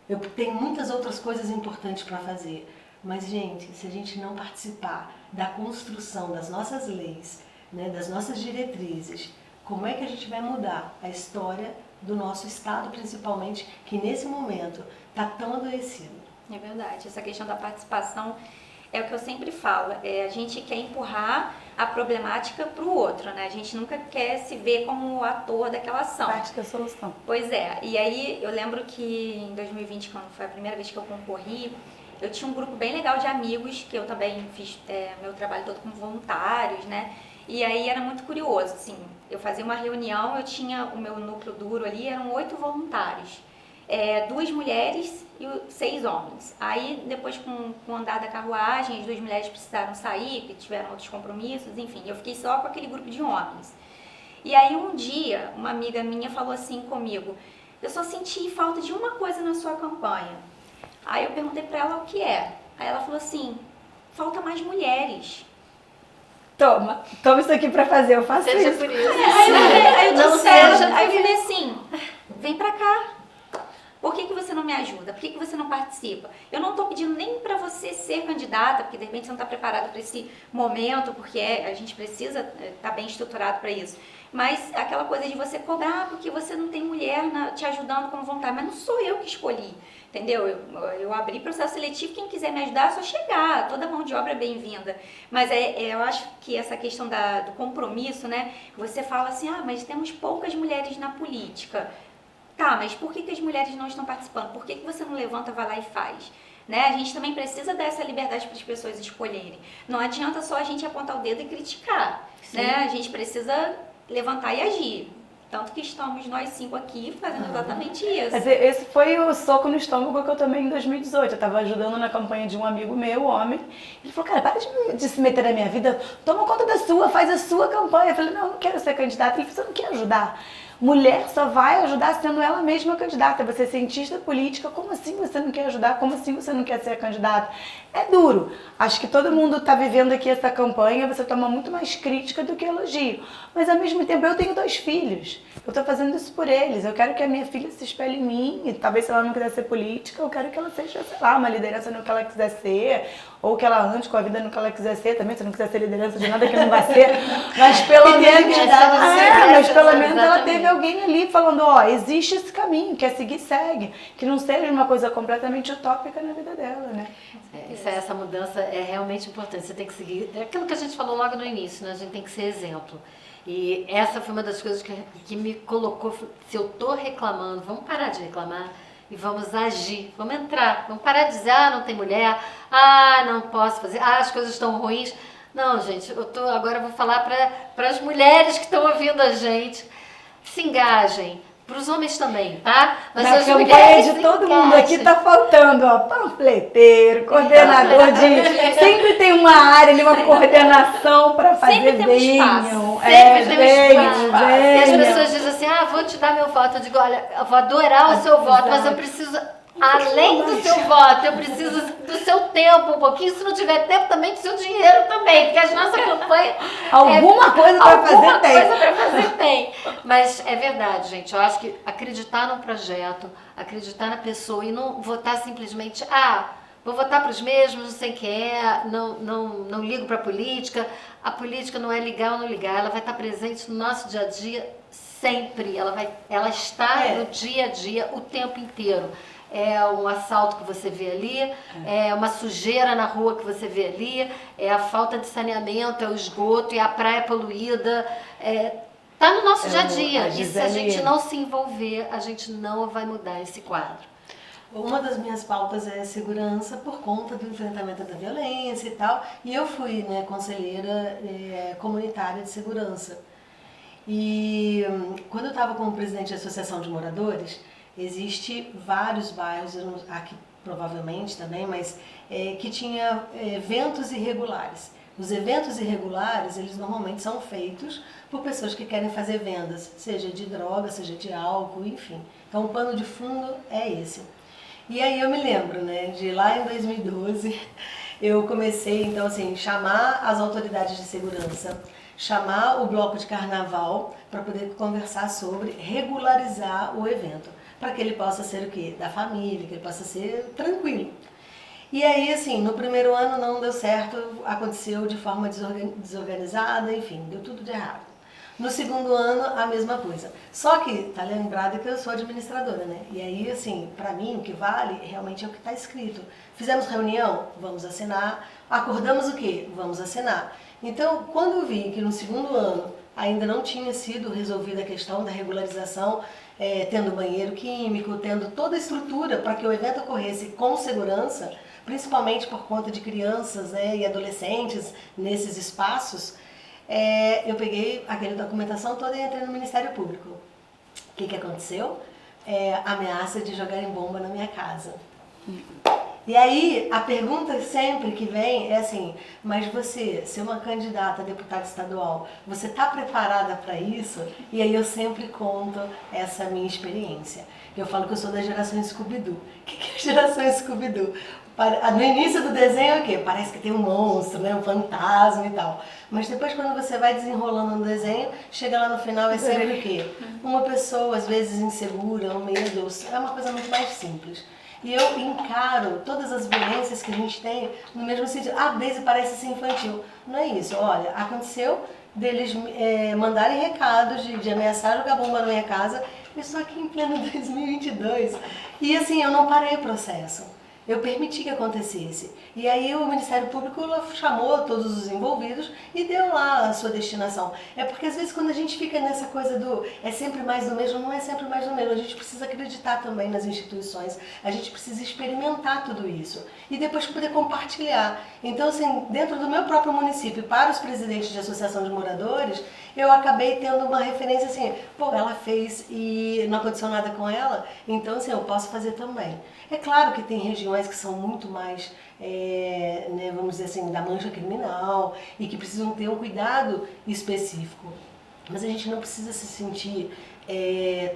Eu tenho muitas outras coisas importantes para fazer. Mas, gente, se a gente não participar da construção das nossas leis, né, das nossas diretrizes, como é que a gente vai mudar a história do nosso Estado, principalmente, que nesse momento está tão adoecido? É verdade. Essa questão da participação é o que eu sempre falo. A gente quer empurrar a problemática para o outro, né? A gente nunca quer se ver como o ator daquela ação. Parte da solução. Pois é. E aí eu lembro que em 2020, quando foi a primeira vez que eu concorri, eu tinha um grupo bem legal de amigos, que eu também fiz meu trabalho todo como voluntários, né? E aí era muito curioso, assim, eu fazia uma reunião, eu tinha o meu núcleo duro ali, eram 8 voluntários. 2 mulheres e 6 homens. Aí, depois, com o andar da carruagem, as 2 mulheres precisaram sair, porque tiveram outros compromissos, enfim, eu fiquei só com aquele grupo de homens. E aí, um dia, uma amiga minha falou assim comigo, eu só senti falta de uma coisa na sua campanha. Aí eu perguntei pra ela o que é. Aí ela falou assim, falta mais mulheres. Toma isso aqui pra fazer, eu faço Seja isso. por isso. Aí eu Não disse pra ela, seja aí eu falei assim, vem pra cá. Por que você não me ajuda? Por que você não participa? Eu não estou pedindo nem para você ser candidata, porque de repente você não está preparada para esse momento, porque a gente precisa estar bem estruturado para isso. Mas aquela coisa de você cobrar porque você não tem mulher te ajudando como vontade. Mas não sou eu que escolhi, entendeu? Eu abri processo seletivo, quem quiser me ajudar é só chegar. Toda mão de obra é bem-vinda. Mas eu acho que essa questão do compromisso, né? Você fala assim, mas temos poucas mulheres na política. Tá, mas por que as mulheres não estão participando? Por que você não levanta, vai lá e faz? Né? A gente também precisa dar essa liberdade para as pessoas escolherem. Não adianta só a gente apontar o dedo e criticar. Né? A gente precisa levantar e agir. Tanto que estamos nós 5 aqui fazendo exatamente isso. Mas esse foi o soco no estômago que eu tomei em 2018. Eu estava ajudando na campanha de um amigo meu, homem. Ele falou, cara, para de se meter na minha vida. Toma conta da sua, faz a sua campanha. Eu falei, não quero ser candidata. Ele falou, você não quer ajudar? Mulher só vai ajudar sendo ela mesma candidata. Você é cientista política, como assim você não quer ajudar? Como assim você não quer ser candidata? É duro. Acho que todo mundo está vivendo aqui essa campanha, você toma muito mais crítica do que elogio. Mas ao mesmo tempo eu tenho 2 filhos. Eu estou fazendo isso por eles. Eu quero que a minha filha se espelhe em mim. E talvez se ela não quiser ser política, eu quero que ela seja, sei lá, uma liderança no que ela quiser ser. Ou que ela ande com a vida no que ela quiser ser também. Se não quiser ser liderança de nada, que não vai ser. Mas pelo menos, ela teve alguém ali falando, existe esse caminho, quer seguir, segue. Que não seja uma coisa completamente utópica na vida dela, né? Essa mudança é realmente importante. Você tem que seguir. É aquilo que a gente falou logo no início, né? A gente tem que ser exemplo. E essa foi uma das coisas que me colocou. Se eu tô reclamando, vamos parar de reclamar e vamos agir. Vamos entrar. Vamos parar de dizer, não tem mulher, não posso fazer, as coisas estão ruins. Não, gente, agora eu vou falar para as mulheres que estão ouvindo a gente. Se engajem. Para os homens também, tá? Mas na as campanha mulheres de todo mundo aqui tá faltando, panfleteiro, coordenador de... Sempre tem uma área ali, uma coordenação para fazer Sempre tem espaço. Sempre tem espaço. E as pessoas dizem assim, vou te dar meu voto. Eu digo, olha, eu vou adorar o seu voto, mas eu preciso... Além do seu voto, eu preciso do seu tempo um pouquinho. Se não tiver tempo, também do seu dinheiro também, porque a nossa campanha... Alguma coisa para fazer tem. Mas é verdade, gente. Eu acho que acreditar no projeto, acreditar na pessoa e não votar simplesmente, vou votar para os mesmos, não sei quem é, não ligo para a política. A política não é ligar ou não ligar, ela vai estar presente no nosso dia a dia sempre. Ela está no dia a dia o tempo inteiro. É um assalto que você vê ali, é uma sujeira na rua que você vê ali, é a falta de saneamento, é o esgoto, é a praia poluída. Tá no nosso dia a dia. E se a gente não se envolver, a gente não vai mudar esse quadro. Uma das minhas pautas é segurança por conta do enfrentamento da violência e tal. E eu fui conselheira comunitária de segurança. E quando eu estava como presidente da Associação de Moradores, existe vários bairros, aqui provavelmente também, mas que tinha eventos irregulares. Os eventos irregulares, eles normalmente são feitos por pessoas que querem fazer vendas, seja de droga, seja de álcool, enfim. Então o pano de fundo é esse. E aí eu me lembro, de lá em 2012, eu comecei então assim, chamar as autoridades de segurança, chamar o bloco de carnaval para poder conversar sobre regularizar o evento, para que ele possa ser o quê? Da família, que ele possa ser tranquilo. E aí, assim, no primeiro ano não deu certo, aconteceu de forma desorganizada, enfim, deu tudo de errado. No segundo ano, a mesma coisa. Só que, tá lembrado que eu sou administradora, né? E aí, assim, para mim, o que vale realmente é o que está escrito. Fizemos reunião? Vamos assinar. Acordamos o quê? Vamos assinar. Então, quando eu vi que no segundo ano ainda não tinha sido resolvida a questão da regularização, tendo banheiro químico, tendo toda a estrutura para que o evento ocorresse com segurança, principalmente por conta de crianças e adolescentes nesses espaços, eu peguei aquela documentação toda e entrei no Ministério Público. O que aconteceu? ameaça de jogarem bomba na minha casa. E aí, a pergunta sempre que vem é assim, mas você, ser uma candidata a deputada estadual, você está preparada para isso? E aí eu sempre conto essa minha experiência. Eu falo que eu sou da geração Scooby-Doo. O que é a geração Scooby-Doo? No início do desenho é o quê? Parece que tem um monstro, né? Um fantasma e tal. Mas depois, quando você vai desenrolando no desenho, chega lá no final é sempre o quê? Uma pessoa, às vezes, insegura, um medo, é uma coisa muito mais simples. E eu encaro todas as violências que a gente tem no mesmo sentido. Ah, Daisy parece ser infantil. Não é isso. Olha, aconteceu deles mandarem recados de ameaçar jogar bomba na minha casa. Eu estou aqui em pleno 2022. E assim, eu não parei o processo. Eu permiti que acontecesse. E aí o Ministério Público chamou todos os envolvidos e deu lá a sua destinação. É porque às vezes quando a gente fica nessa coisa do é sempre mais do mesmo, não é sempre mais do mesmo. A gente precisa acreditar também nas instituições, a gente precisa experimentar tudo isso e depois poder compartilhar. Então, assim, dentro do meu próprio município, para os presidentes de associação de moradores, eu acabei tendo uma referência assim, pô, ela fez e não aconteceu nada com ela, então assim, eu posso fazer também. É claro que tem regiões que são muito mais, né, vamos dizer assim, da mancha criminal e que precisam ter um cuidado específico. Mas a gente não precisa se sentir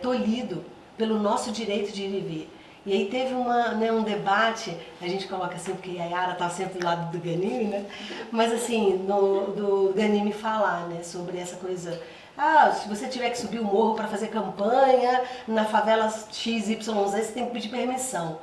tolhido pelo nosso direito de ir e vir. E aí teve um debate, a gente coloca assim, porque a Yara está sempre do lado do Ganime, né? Mas assim, do Ganime falar, né, sobre essa coisa. Ah, se você tiver que subir o morro para fazer campanha na favela XYZ, você tem que pedir permissão.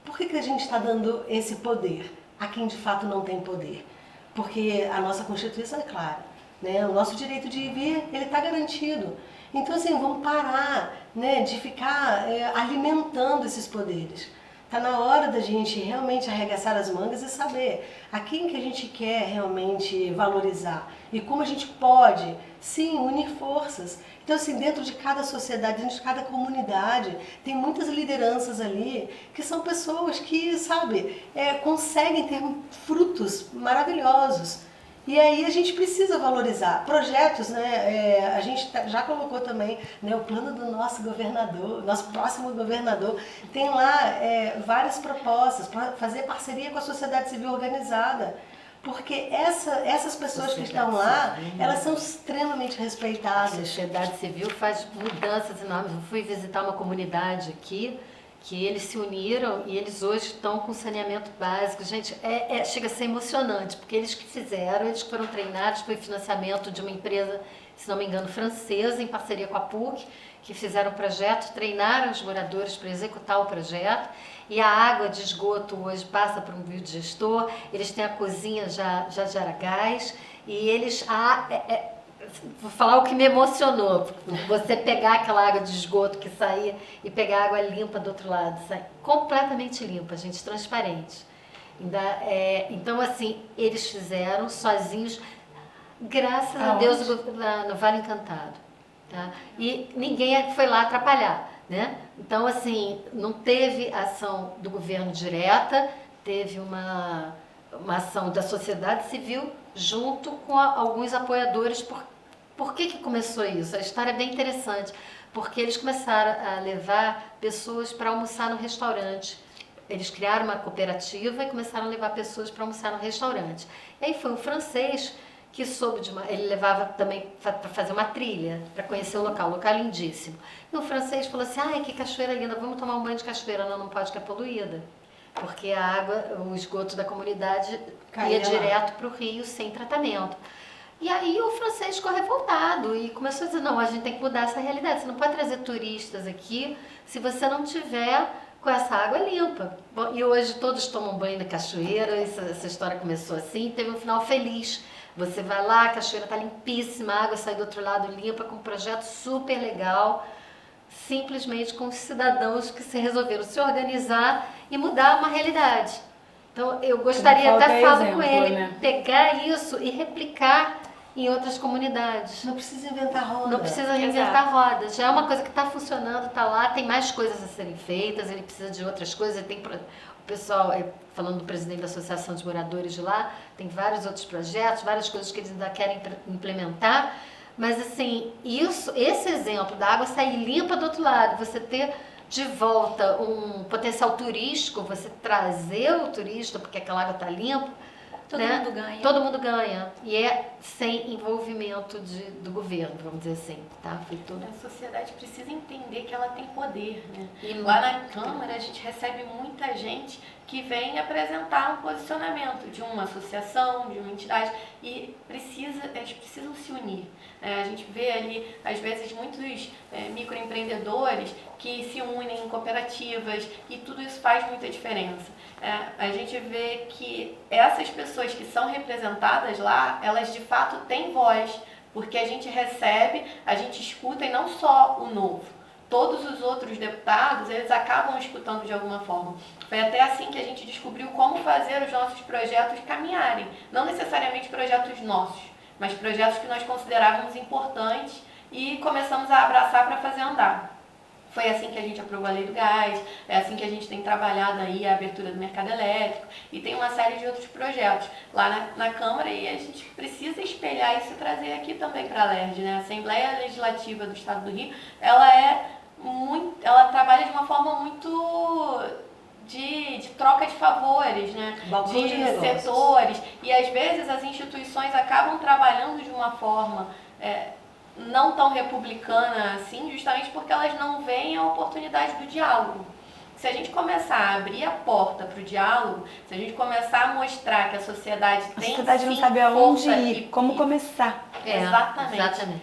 Por que a gente está dando esse poder a quem de fato não tem poder? Porque a nossa Constituição é clara, né? O nosso direito de ir e vir, ele está garantido. Então, assim, vamos parar, né, de ficar alimentando esses poderes. Está na hora da gente realmente arregaçar as mangas e saber a quem que a gente quer realmente valorizar e como a gente pode, sim, unir forças. Então, assim, dentro de cada sociedade, dentro de cada comunidade, tem muitas lideranças ali que são pessoas que, sabe, conseguem ter frutos maravilhosos. E aí a gente precisa valorizar projetos, né? A gente já colocou também, né, o plano do nosso governador, nosso próximo governador, tem lá várias propostas para fazer parceria com a sociedade civil organizada. Porque essas pessoas que estão lá, elas são extremamente respeitadas. A sociedade civil faz mudanças enormes. Eu fui visitar uma comunidade aqui, que eles se uniram e eles hoje estão com saneamento básico. Gente, chega a ser emocionante, porque eles que fizeram, eles foram treinados, foi financiamento de uma empresa, se não me engano, francesa, em parceria com a PUC, que fizeram o projeto, treinaram os moradores para executar o projeto, e a água de esgoto hoje passa para um biodigestor, eles têm a cozinha já gera gás, e eles... Vou falar o que me emocionou, você pegar aquela água de esgoto que saía e pegar água limpa do outro lado, completamente limpa, gente, transparente. Então, assim, eles fizeram sozinhos, graças a Deus, no Vale Encantado. Tá? E ninguém foi lá atrapalhar, né? Então, assim, não teve ação do governo direta, teve uma ação da sociedade civil junto com alguns apoiadores. Por que começou isso? A história é bem interessante, porque eles começaram a levar pessoas para almoçar no restaurante. Eles criaram uma cooperativa e começaram a levar pessoas para almoçar no restaurante. E aí foi um francês que soube ele levava também para fazer uma trilha, para conhecer o local lindíssimo. E o francês falou assim, ai, que cachoeira linda, vamos tomar um banho de cachoeira. Não pode, que é poluída, porque a água, o esgoto da comunidade ia direto para o rio sem tratamento. E aí o francês ficou revoltado e começou a dizer, não, a gente tem que mudar essa realidade, você não pode trazer turistas aqui se você não tiver com essa água limpa. Bom, e hoje todos tomam banho na cachoeira, essa história começou assim, teve um final feliz. Você vai lá, a cachoeira está limpíssima, a água sai do outro lado limpa, com um projeto super legal, simplesmente com os cidadãos que se resolveram se organizar e mudar uma realidade. Então, eu gostaria, até falo com ele, né? Pegar isso e replicar em outras comunidades. Não precisa inventar roda. Não precisa inventar roda. Já é uma coisa que está funcionando, está lá, tem mais coisas a serem feitas, ele precisa de outras coisas. Tem o pessoal, falando do presidente da Associação de Moradores de lá, tem vários outros projetos, várias coisas que eles ainda querem implementar, Mas assim, esse exemplo da água sair limpa do outro lado, você ter de volta um potencial turístico, você trazer o turista porque aquela água está limpa, Todo né? mundo ganha. Todo mundo ganha. E é sem envolvimento do governo, vamos dizer assim, tá? Foi tudo. A sociedade precisa entender que ela tem poder, né? E Lá na Câmara a gente recebe muita gente que vem apresentar um posicionamento de uma associação, de uma entidade, e eles precisam se unir. A gente vê ali, às vezes, muitos microempreendedores que se unem em cooperativas e tudo isso faz muita diferença. A gente vê que essas pessoas que são representadas lá, elas de fato têm voz, porque a gente recebe, a gente escuta e não só o novo. Todos os outros deputados, eles acabam escutando de alguma forma. Foi até assim que a gente descobriu como fazer os nossos projetos caminharem. Não necessariamente projetos nossos, mas projetos que nós considerávamos importantes e começamos a abraçar para fazer andar. Foi assim que a gente aprovou a lei do gás, é assim que a gente tem trabalhado aí a abertura do mercado elétrico e tem uma série de outros projetos lá na Câmara e a gente precisa espelhar isso e trazer aqui também para a LERJ, né? A Assembleia Legislativa do Estado do Rio, ela trabalha de uma forma muito de troca de favores, né? De setores e às vezes as instituições acabam trabalhando de uma forma não tão republicana assim, justamente porque elas não veem a oportunidade do diálogo. Se a gente começar a abrir a porta para o diálogo, se a gente começar a mostrar que a sociedade tem A sociedade não sim, sabe aonde força ir, como começar. Exatamente.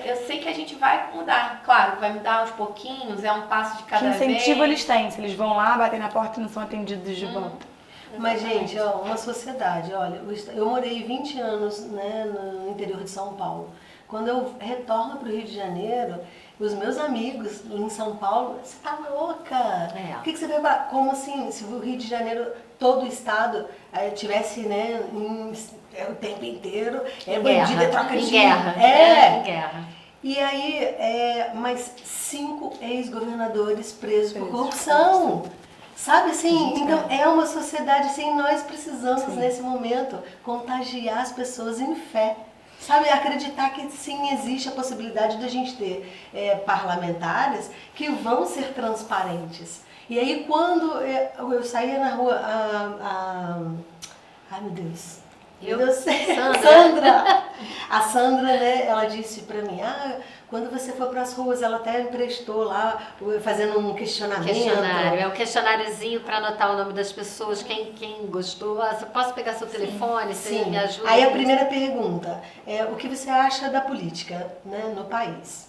Eu sei que a gente vai mudar, claro, vai mudar aos pouquinhos, é um passo de cada vez. Que incentivo eles têm? Se eles vão lá, batem na porta e não são atendidos de volta. Mas, gente, uma sociedade, olha, eu morei 20 anos, né, no interior de São Paulo. Quando eu retorno para o Rio de Janeiro, os meus amigos em São Paulo, você tá louca? O que você vai falar? Como assim, se o Rio de Janeiro, todo o estado, tivesse, né, o tempo inteiro, bandido, troca de... Em guerra. E aí, mais 5 ex-governadores presos por corrupção. Sabe assim? Então é uma sociedade assim, nós precisamos nesse momento contagiar as pessoas em fé. Sabe, acreditar que sim, existe a possibilidade de a gente ter parlamentares que vão ser transparentes. E aí quando eu saía na rua, ai meu Deus, Sandra! A Sandra, né, ela disse pra mim, quando você for para as ruas, ela até emprestou lá, fazendo um questionamento. É um questionáriozinho para anotar o nome das pessoas, quem gostou. Você posso pegar seu telefone, você me ajuda? Aí a primeira pergunta é o que você acha da política, né, no país?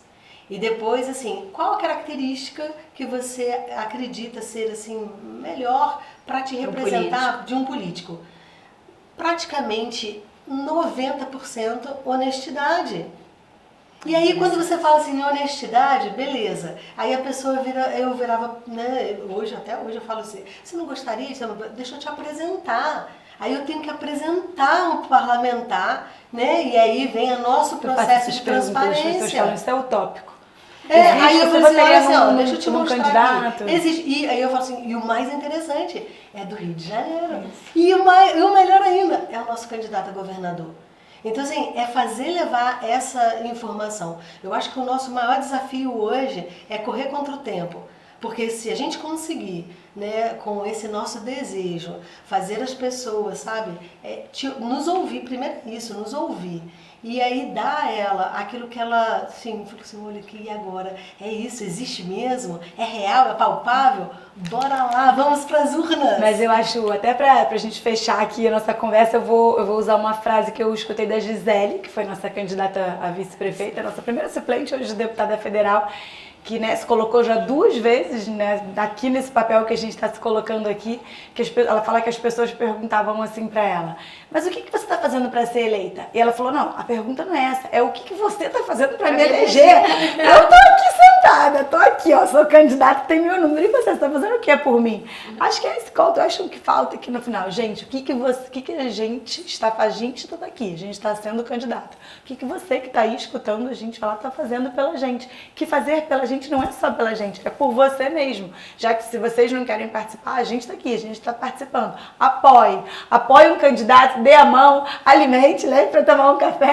E depois, assim, qual a característica que você acredita ser assim melhor para te representar de um político? Praticamente 90% honestidade. E aí quando você fala assim, honestidade, beleza. Aí a pessoa eu virava, né, até hoje eu falo assim, você não gostaria, deixa eu te apresentar. Aí eu tenho que apresentar um parlamentar, né, e aí vem o nosso processo de transparência. Isso é utópico. Aí eu falei assim, olha assim, deixa eu te mostrar candidato. Aqui. Existe. E aí eu falo assim, e o mais interessante é do Rio de Janeiro. E o melhor ainda é o nosso candidato a governador. Então, assim, é fazer levar essa informação. Eu acho que o nosso maior desafio hoje é correr contra o tempo. Porque se a gente conseguir, né, com esse nosso desejo, fazer as pessoas, sabe, nos ouvir, primeiro isso, nos ouvir. E aí dar a ela aquilo que ela, assim, fica assim, olha aqui, e agora? É isso? Existe mesmo? É real? É palpável? Bora lá, vamos para as urnas! Mas eu acho, até pra gente fechar aqui a nossa conversa, eu vou usar uma frase que eu escutei da Gisele, que foi nossa candidata a vice-prefeita, nossa primeira suplente, hoje deputada federal, que, né, se colocou já 2 vezes, né, aqui nesse papel que a gente está se colocando aqui, que ela fala que as pessoas perguntavam assim para ela, mas o que você está fazendo para ser eleita? E ela falou, não, a pergunta não é essa, é o que você está fazendo para me eleger. Eu tô aqui sentada nada, tô aqui, ó, sou candidata, tem meu número, e você está fazendo o que por mim? Acho que é esse call, eu acho que falta aqui no final. Gente, o que a gente está fazendo? A gente está aqui, a gente está sendo candidato. O que você que está aí escutando a gente falar está fazendo pela gente? Que fazer pela gente não é só pela gente, é por você mesmo. Já que se vocês não querem participar, a gente está aqui, a gente está participando. Apoie um candidato, dê a mão, alimente, leve para tomar um café.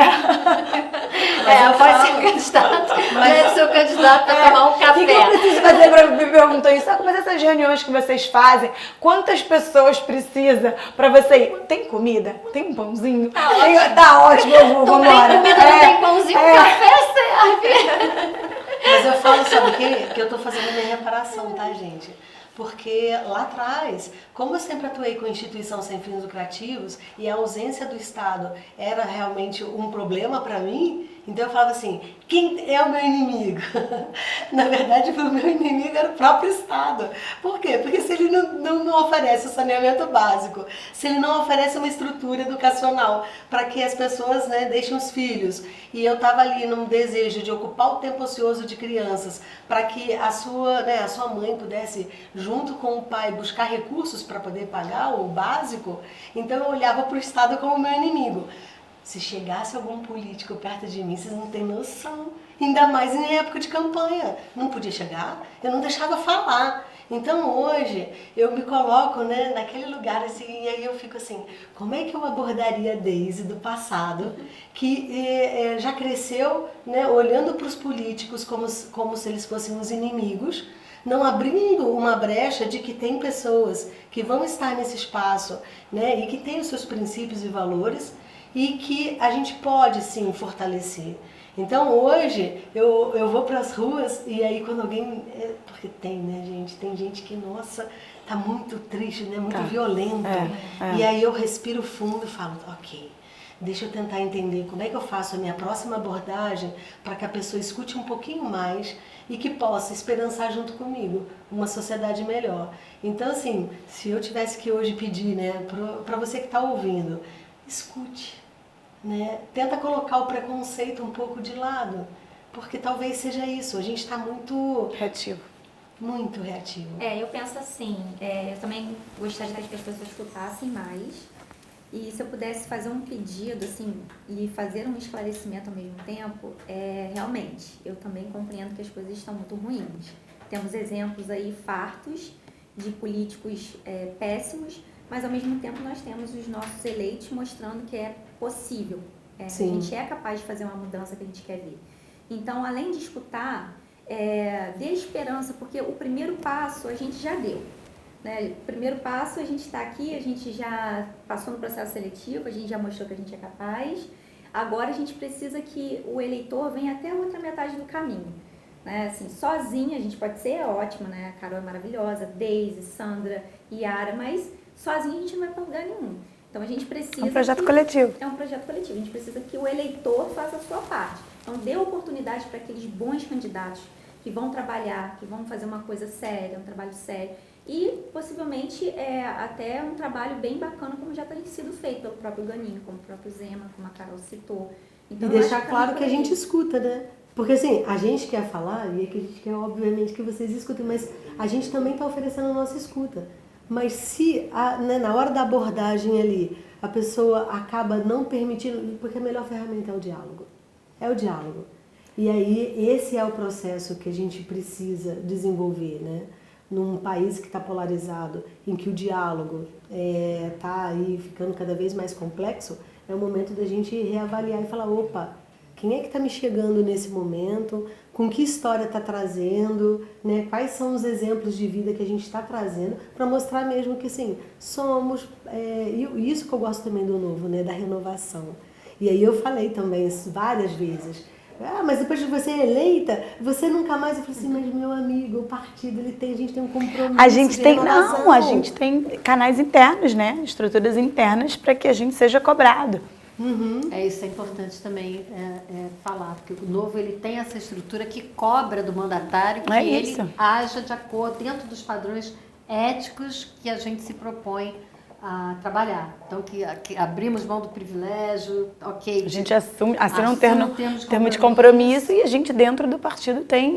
Pode ser candidato, leve seu candidato para tomar um café. O que eu preciso fazer para me perguntar isso? Sabe, mas essas reuniões que vocês fazem, quantas pessoas precisa para você ir? Tem comida? Tem um pãozinho? Tá ótimo, eu vou, vamos embora. Tem comida, não tem pãozinho, café serve. Mas eu falo, sabe o quê? Que eu tô fazendo a minha reparação, tá, gente? Porque lá atrás, como eu sempre atuei com instituição sem fins lucrativos e a ausência do Estado era realmente um problema para mim, então eu falava assim, quem é o meu inimigo? Na verdade, o meu inimigo era o próprio Estado. Por quê? Porque se ele não oferece o saneamento básico, se ele não oferece uma estrutura educacional para que as pessoas, né, deixem os filhos, e eu estava ali num desejo de ocupar o tempo ocioso de crianças para que a sua mãe pudesse, junto com o pai, buscar recursos para poder pagar o básico, então eu olhava para o Estado como meu inimigo. Se chegasse algum político perto de mim, vocês não têm noção. Ainda mais em época de campanha. Não podia chegar, eu não deixava falar. Então hoje eu me coloco, né, naquele lugar assim, e aí eu fico assim, como é que eu abordaria a Deise do passado, que já cresceu, né, olhando para os políticos como se eles fossem os inimigos, não abrindo uma brecha de que tem pessoas que vão estar nesse espaço, né, e que têm os seus princípios e valores, e que a gente pode sim fortalecer. Então hoje eu vou para as ruas e aí quando alguém, porque tem, né, gente, tem gente que, nossa, tá muito triste, né, muito violento. E aí eu respiro fundo e falo, ok, deixa eu tentar entender como é que eu faço a minha próxima abordagem para que a pessoa escute um pouquinho mais e que possa esperançar junto comigo uma sociedade melhor. Então assim, se eu tivesse que hoje pedir, né, para você que está ouvindo, escute. Né? Tenta colocar o preconceito um pouco de lado, porque talvez seja isso, a gente está muito reativo. Muito reativo. Eu penso assim, eu também gostaria que as pessoas escutassem mais, e se eu pudesse fazer um pedido, assim, e fazer um esclarecimento ao mesmo tempo, realmente, eu também compreendo que as coisas estão muito ruins. Temos exemplos aí fartos de políticos péssimos, mas ao mesmo tempo nós temos os nossos eleitos mostrando que é possível. A gente é capaz de fazer uma mudança que a gente quer ver. Então, além de escutar, dê esperança, porque o primeiro passo a gente já deu. Né? O primeiro passo, a gente está aqui, a gente já passou no processo seletivo, a gente já mostrou que a gente é capaz. Agora a gente precisa que o eleitor venha até a outra metade do caminho. Né? Assim, sozinha, a gente pode ser ótimo, né? A Carol é maravilhosa, Deise, Sandra, Yara, mas sozinho a gente não vai para lugar nenhum. Então a gente precisa... É um projeto coletivo. É um projeto coletivo. A gente precisa que o eleitor faça a sua parte. Então dê oportunidade para aqueles bons candidatos que vão trabalhar, que vão fazer uma coisa séria, um trabalho sério. E possivelmente até um trabalho bem bacana, como já tem sido feito pelo próprio Ganinho, como o próprio Zema, como a Carol citou. Então, e deixar claro que a gente escuta, né? Porque assim, a gente quer falar e é que a gente quer, obviamente, que vocês escutem, mas a gente também está oferecendo a nossa escuta. Mas se, né, na hora da abordagem ali, a pessoa acaba não permitindo, porque a melhor ferramenta é o diálogo. É o diálogo. E aí, esse é o processo que a gente precisa desenvolver, né? Num país que está polarizado, em que o diálogo está aí ficando cada vez mais complexo, é o momento da gente reavaliar e falar, opa, quem é que está me chegando nesse momento? Com que história está trazendo? Né? Quais são os exemplos de vida que a gente está trazendo para mostrar mesmo que, assim, somos... E isso que eu gosto também do novo, né? Da renovação. E aí eu falei também várias vezes, mas depois de você eleita, você nunca mais... Eu falei assim, mas meu amigo, o partido, a gente tem um compromisso a gente de tem renovação. Não, a gente tem canais internos, né? Estruturas internas para que a gente seja cobrado. Uhum. Isso é importante também falar, porque o novo ele tem essa estrutura que cobra do mandatário que ele haja de acordo dentro dos padrões éticos que a gente se propõe a trabalhar. Então, que abrimos mão do privilégio, ok. A gente assina um termo de compromisso e a gente dentro do partido tem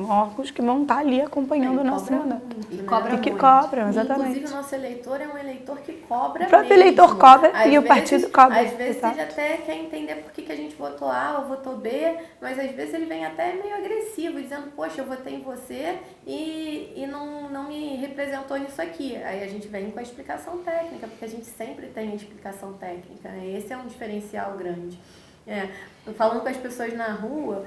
órgãos que vão estar ali acompanhando o nosso mandato. Muito, E né? cobra E que muito. cobram, exatamente. Inclusive, o nosso eleitor é um eleitor que cobra O próprio mesmo. eleitor cobra Às e o vezes- partido cobra. Às vezes Exato. ele até quer entender por que a gente votou A ou votou B, mas às vezes ele vem até meio agressivo, dizendo, poxa, eu votei em você e não me representou nisso aqui. Aí a gente vem com a explicação técnica, porque a gente sempre tem a explicação técnica, né? Esse é um diferencial grande. Falando com as pessoas na rua,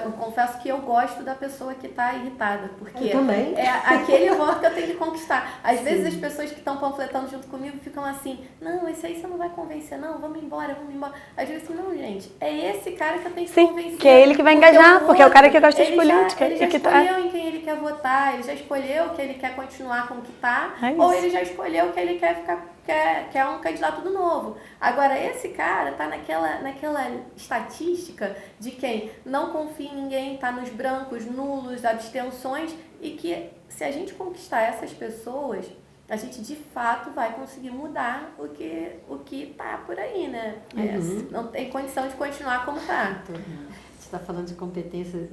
eu confesso que eu gosto da pessoa que está irritada, porque Eu também. é aquele voto que eu tenho que conquistar. Às vezes as pessoas que estão panfletando junto comigo ficam assim, não, esse aí você não vai convencer, não, vamos embora. Às vezes assim, não, gente, é esse cara que eu tenho que Sim, convencer. que é ele que vai engajar, porque é o cara que gosta de ele já- política. Ele já e que escolheu em quem ele quer votar, ele já escolheu que ele quer continuar com o que está, É ou isso. ele já escolheu que ele quer um candidato do novo. Agora, esse cara tá naquela estatística de quem não confia em ninguém, tá nos brancos, nulos, abstenções, e que se a gente conquistar essas pessoas, a gente de fato vai conseguir mudar o que tá por aí, né? Não tem condição de continuar como tá. A gente está falando de competência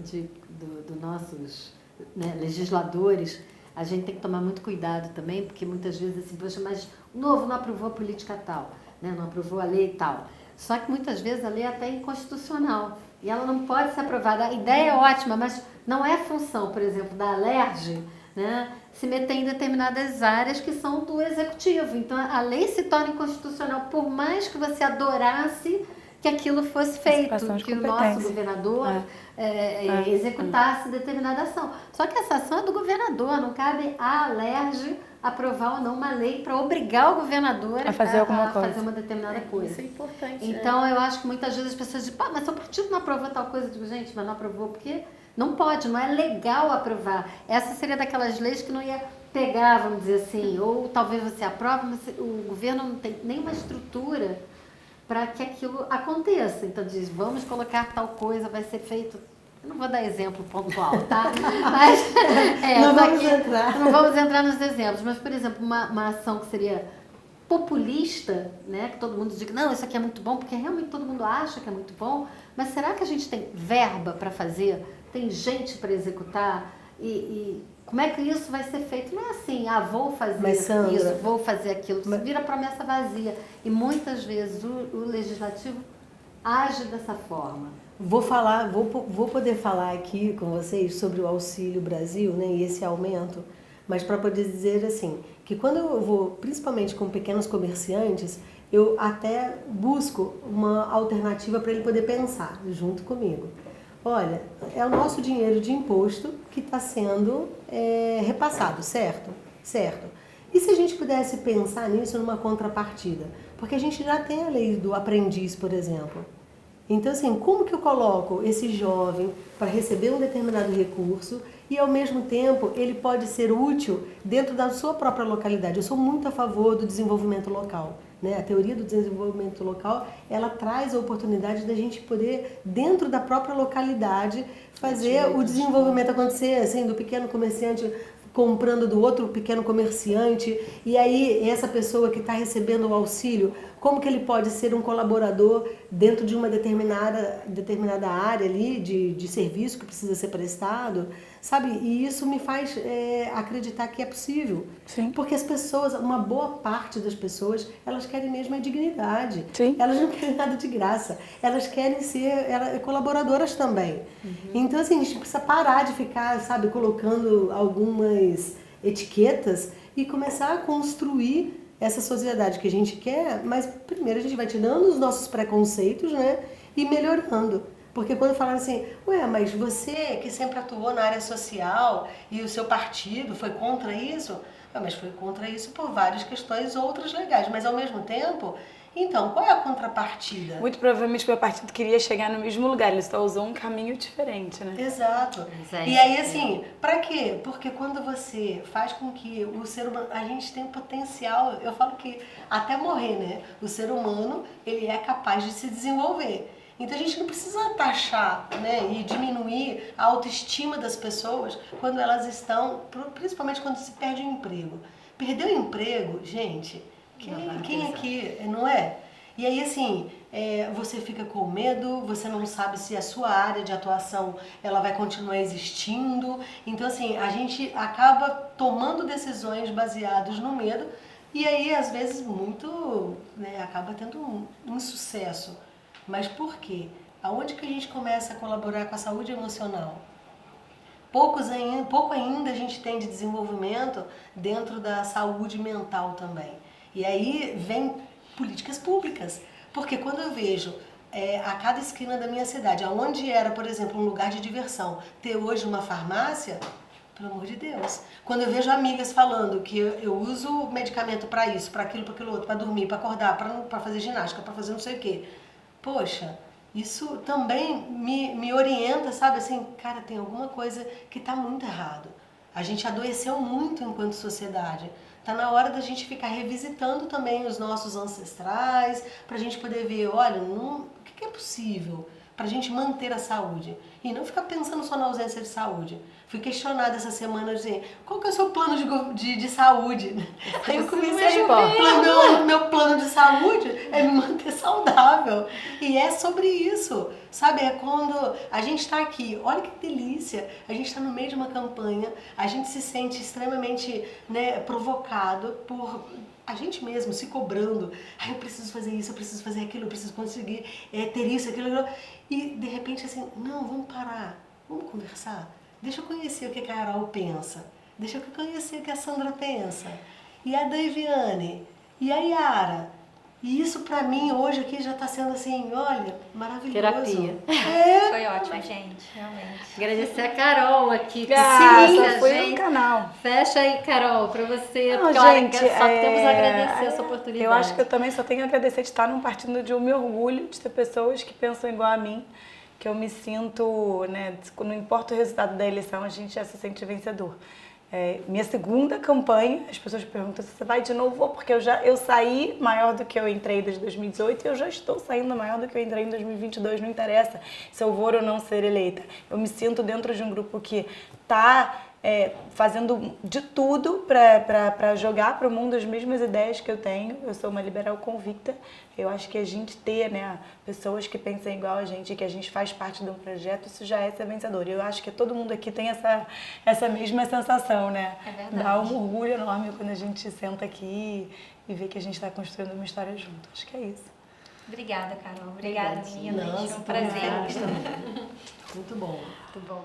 dos nossos, né, legisladores. A gente tem que tomar muito cuidado também, porque muitas vezes assim, poxa, mas o novo não aprovou a política tal, né? Não aprovou a lei tal. Só que muitas vezes a lei é até inconstitucional e ela não pode ser aprovada. A ideia é ótima, mas não é função, por exemplo, da Alerj, né, se meter em determinadas áreas que são do executivo. Então a lei se torna inconstitucional, por mais que você adorasse que aquilo fosse feito, Participação de que o nosso competência. governador executasse determinada ação. Só que essa ação é do governador, não cabe à Alerj aprovar ou não uma lei para obrigar o governador A fazer alguma coisa. fazer uma determinada coisa. Isso é importante, Então, eu acho que muitas vezes as pessoas dizem, pá, mas seu partido não aprovou tal coisa. Eu digo, gente, mas não aprovou porque não pode, não é legal aprovar. Essa seria daquelas leis que não ia pegar, vamos dizer assim, ou talvez você aprova, mas o governo não tem nenhuma estrutura para que aquilo aconteça. Então diz, vamos colocar tal coisa, vai ser feito. Eu não vou dar exemplo pontual, tá? Mas não vamos entrar nos exemplos. Mas, por exemplo, uma ação que seria populista, né? Que todo mundo diga, não, isso aqui é muito bom, porque realmente todo mundo acha que é muito bom. Mas será que a gente tem verba para fazer? Tem gente para executar? E como é que isso vai ser feito? Não é assim, vou fazer Mas, Sandra, isso, vou fazer aquilo. Vira promessa vazia. E muitas vezes o legislativo age dessa forma. Vou poder falar aqui com vocês sobre o Auxílio Brasil, né, e esse aumento, mas para poder dizer assim, que quando eu vou, principalmente com pequenos comerciantes, eu até busco uma alternativa para ele poder pensar junto comigo. Olha, é o nosso dinheiro de imposto que está sendo repassado, certo? Certo. E se a gente pudesse pensar nisso numa contrapartida? Porque a gente já tem a lei do aprendiz, por exemplo. Então, assim, como que eu coloco esse jovem para receber um determinado recurso e, ao mesmo tempo, ele pode ser útil dentro da sua própria localidade? Eu sou muito a favor do desenvolvimento local, né? A teoria do desenvolvimento local, ela traz a oportunidade da gente poder, dentro da própria localidade, fazer o desenvolvimento acontecer, assim, do pequeno comerciante comprando do outro pequeno comerciante, e aí essa pessoa que está recebendo o auxílio, como que ele pode ser um colaborador dentro de uma determinada área ali de serviço que precisa ser prestado, sabe? E isso me faz acreditar que é possível. Sim. Porque as pessoas, uma boa parte das pessoas, elas querem mesmo a dignidade. Sim. Elas não querem nada de graça. Elas querem ser colaboradoras também. Então, assim, a gente precisa parar de ficar, sabe, colocando algumas etiquetas e começar a construir essa sociedade que a gente quer, mas primeiro a gente vai tirando os nossos preconceitos, né, e melhorando. Porque quando falaram assim, mas você que sempre atuou na área social e o seu partido foi contra isso? Mas foi contra isso por várias questões outras legais, mas ao mesmo tempo, então, qual é a contrapartida? Muito provavelmente o meu partido queria chegar no mesmo lugar, ele só usou um caminho diferente, né? Exato. Mas E aí, assim, pra quê? Porque quando você faz com que o ser humano, a gente tem um potencial, eu falo que até morrer, né? O ser humano, ele é capaz de se desenvolver. Então a gente não precisa taxar, né, e diminuir a autoestima das pessoas quando elas estão, principalmente quando se perde um emprego. Perder o emprego, gente, quem aqui, não é? E aí, assim, você fica com medo, você não sabe se a sua área de atuação ela vai continuar existindo. Então, assim, a gente acaba tomando decisões baseadas no medo e aí, às vezes, muito, né, acaba tendo um insucesso. Mas por quê? Aonde que a gente começa a colaborar com a saúde emocional? Pouco ainda a gente tem de desenvolvimento dentro da saúde mental também. E aí vem políticas públicas. Porque quando eu vejo a cada esquina da minha cidade, aonde era, por exemplo, um lugar de diversão, ter hoje uma farmácia, pelo amor de Deus. Quando eu vejo amigas falando que eu uso medicamento para isso, para aquilo, outro, para dormir, para acordar, para fazer ginástica, para fazer não sei o quê. Poxa, isso também me orienta, sabe? Assim, cara, tem alguma coisa que está muito errado. A gente adoeceu muito enquanto sociedade. Tá na hora da gente ficar revisitando também os nossos ancestrais, para a gente poder ver, olha, o que é possível para a gente manter a saúde. E não ficar pensando só na ausência de saúde. Fui questionada essa semana, assim, qual que é o seu plano de saúde? Aí eu comecei a ver, meu plano de saúde é me manter saudável. E é sobre isso, sabe? É quando a gente está aqui, olha que delícia, a gente está no meio de uma campanha, a gente se sente extremamente, né, provocado por a gente mesmo se cobrando. Eu preciso fazer isso, eu preciso fazer aquilo, eu preciso conseguir ter isso, aquilo. E de repente assim, não, vamos parar, vamos conversar. Deixa eu conhecer o que a Carol pensa. Deixa eu conhecer o que a Sandra pensa. E a Deiviane, e a Yara. E isso pra mim hoje aqui já tá sendo assim, olha, maravilhoso. Terapia. Foi ótimo, gente, realmente. Agradecer a Carol aqui. Sim, foi no canal. Fecha aí, Carol, pra você. Não, porque gente, só temos a agradecer essa oportunidade. Eu acho que eu também só tenho a agradecer de estar num partido de me orgulho de ter pessoas que pensam igual a mim, que eu me sinto, né, não importa o resultado da eleição, a gente já se sente vencedor. Minha segunda campanha, as pessoas perguntam se você vai de novo, vou, porque eu saí maior do que eu entrei desde 2018 e eu já estou saindo maior do que eu entrei em 2022, não interessa se eu vou ou não ser eleita. Eu me sinto dentro de um grupo que está fazendo de tudo para jogar para o mundo as mesmas ideias que eu tenho. Eu sou uma liberal convicta. Eu acho que a gente ter, né, pessoas que pensam igual a gente, que a gente faz parte de um projeto, isso já é ser vencedor. E eu acho que todo mundo aqui tem essa mesma sensação, né? É verdade. Dá um orgulho enorme quando a gente senta aqui e vê que a gente está construindo uma história junto. Acho que é isso. Obrigada, Carol. Obrigada, meninas. Nossa, Foi um prazer. Muito bom. Muito bom.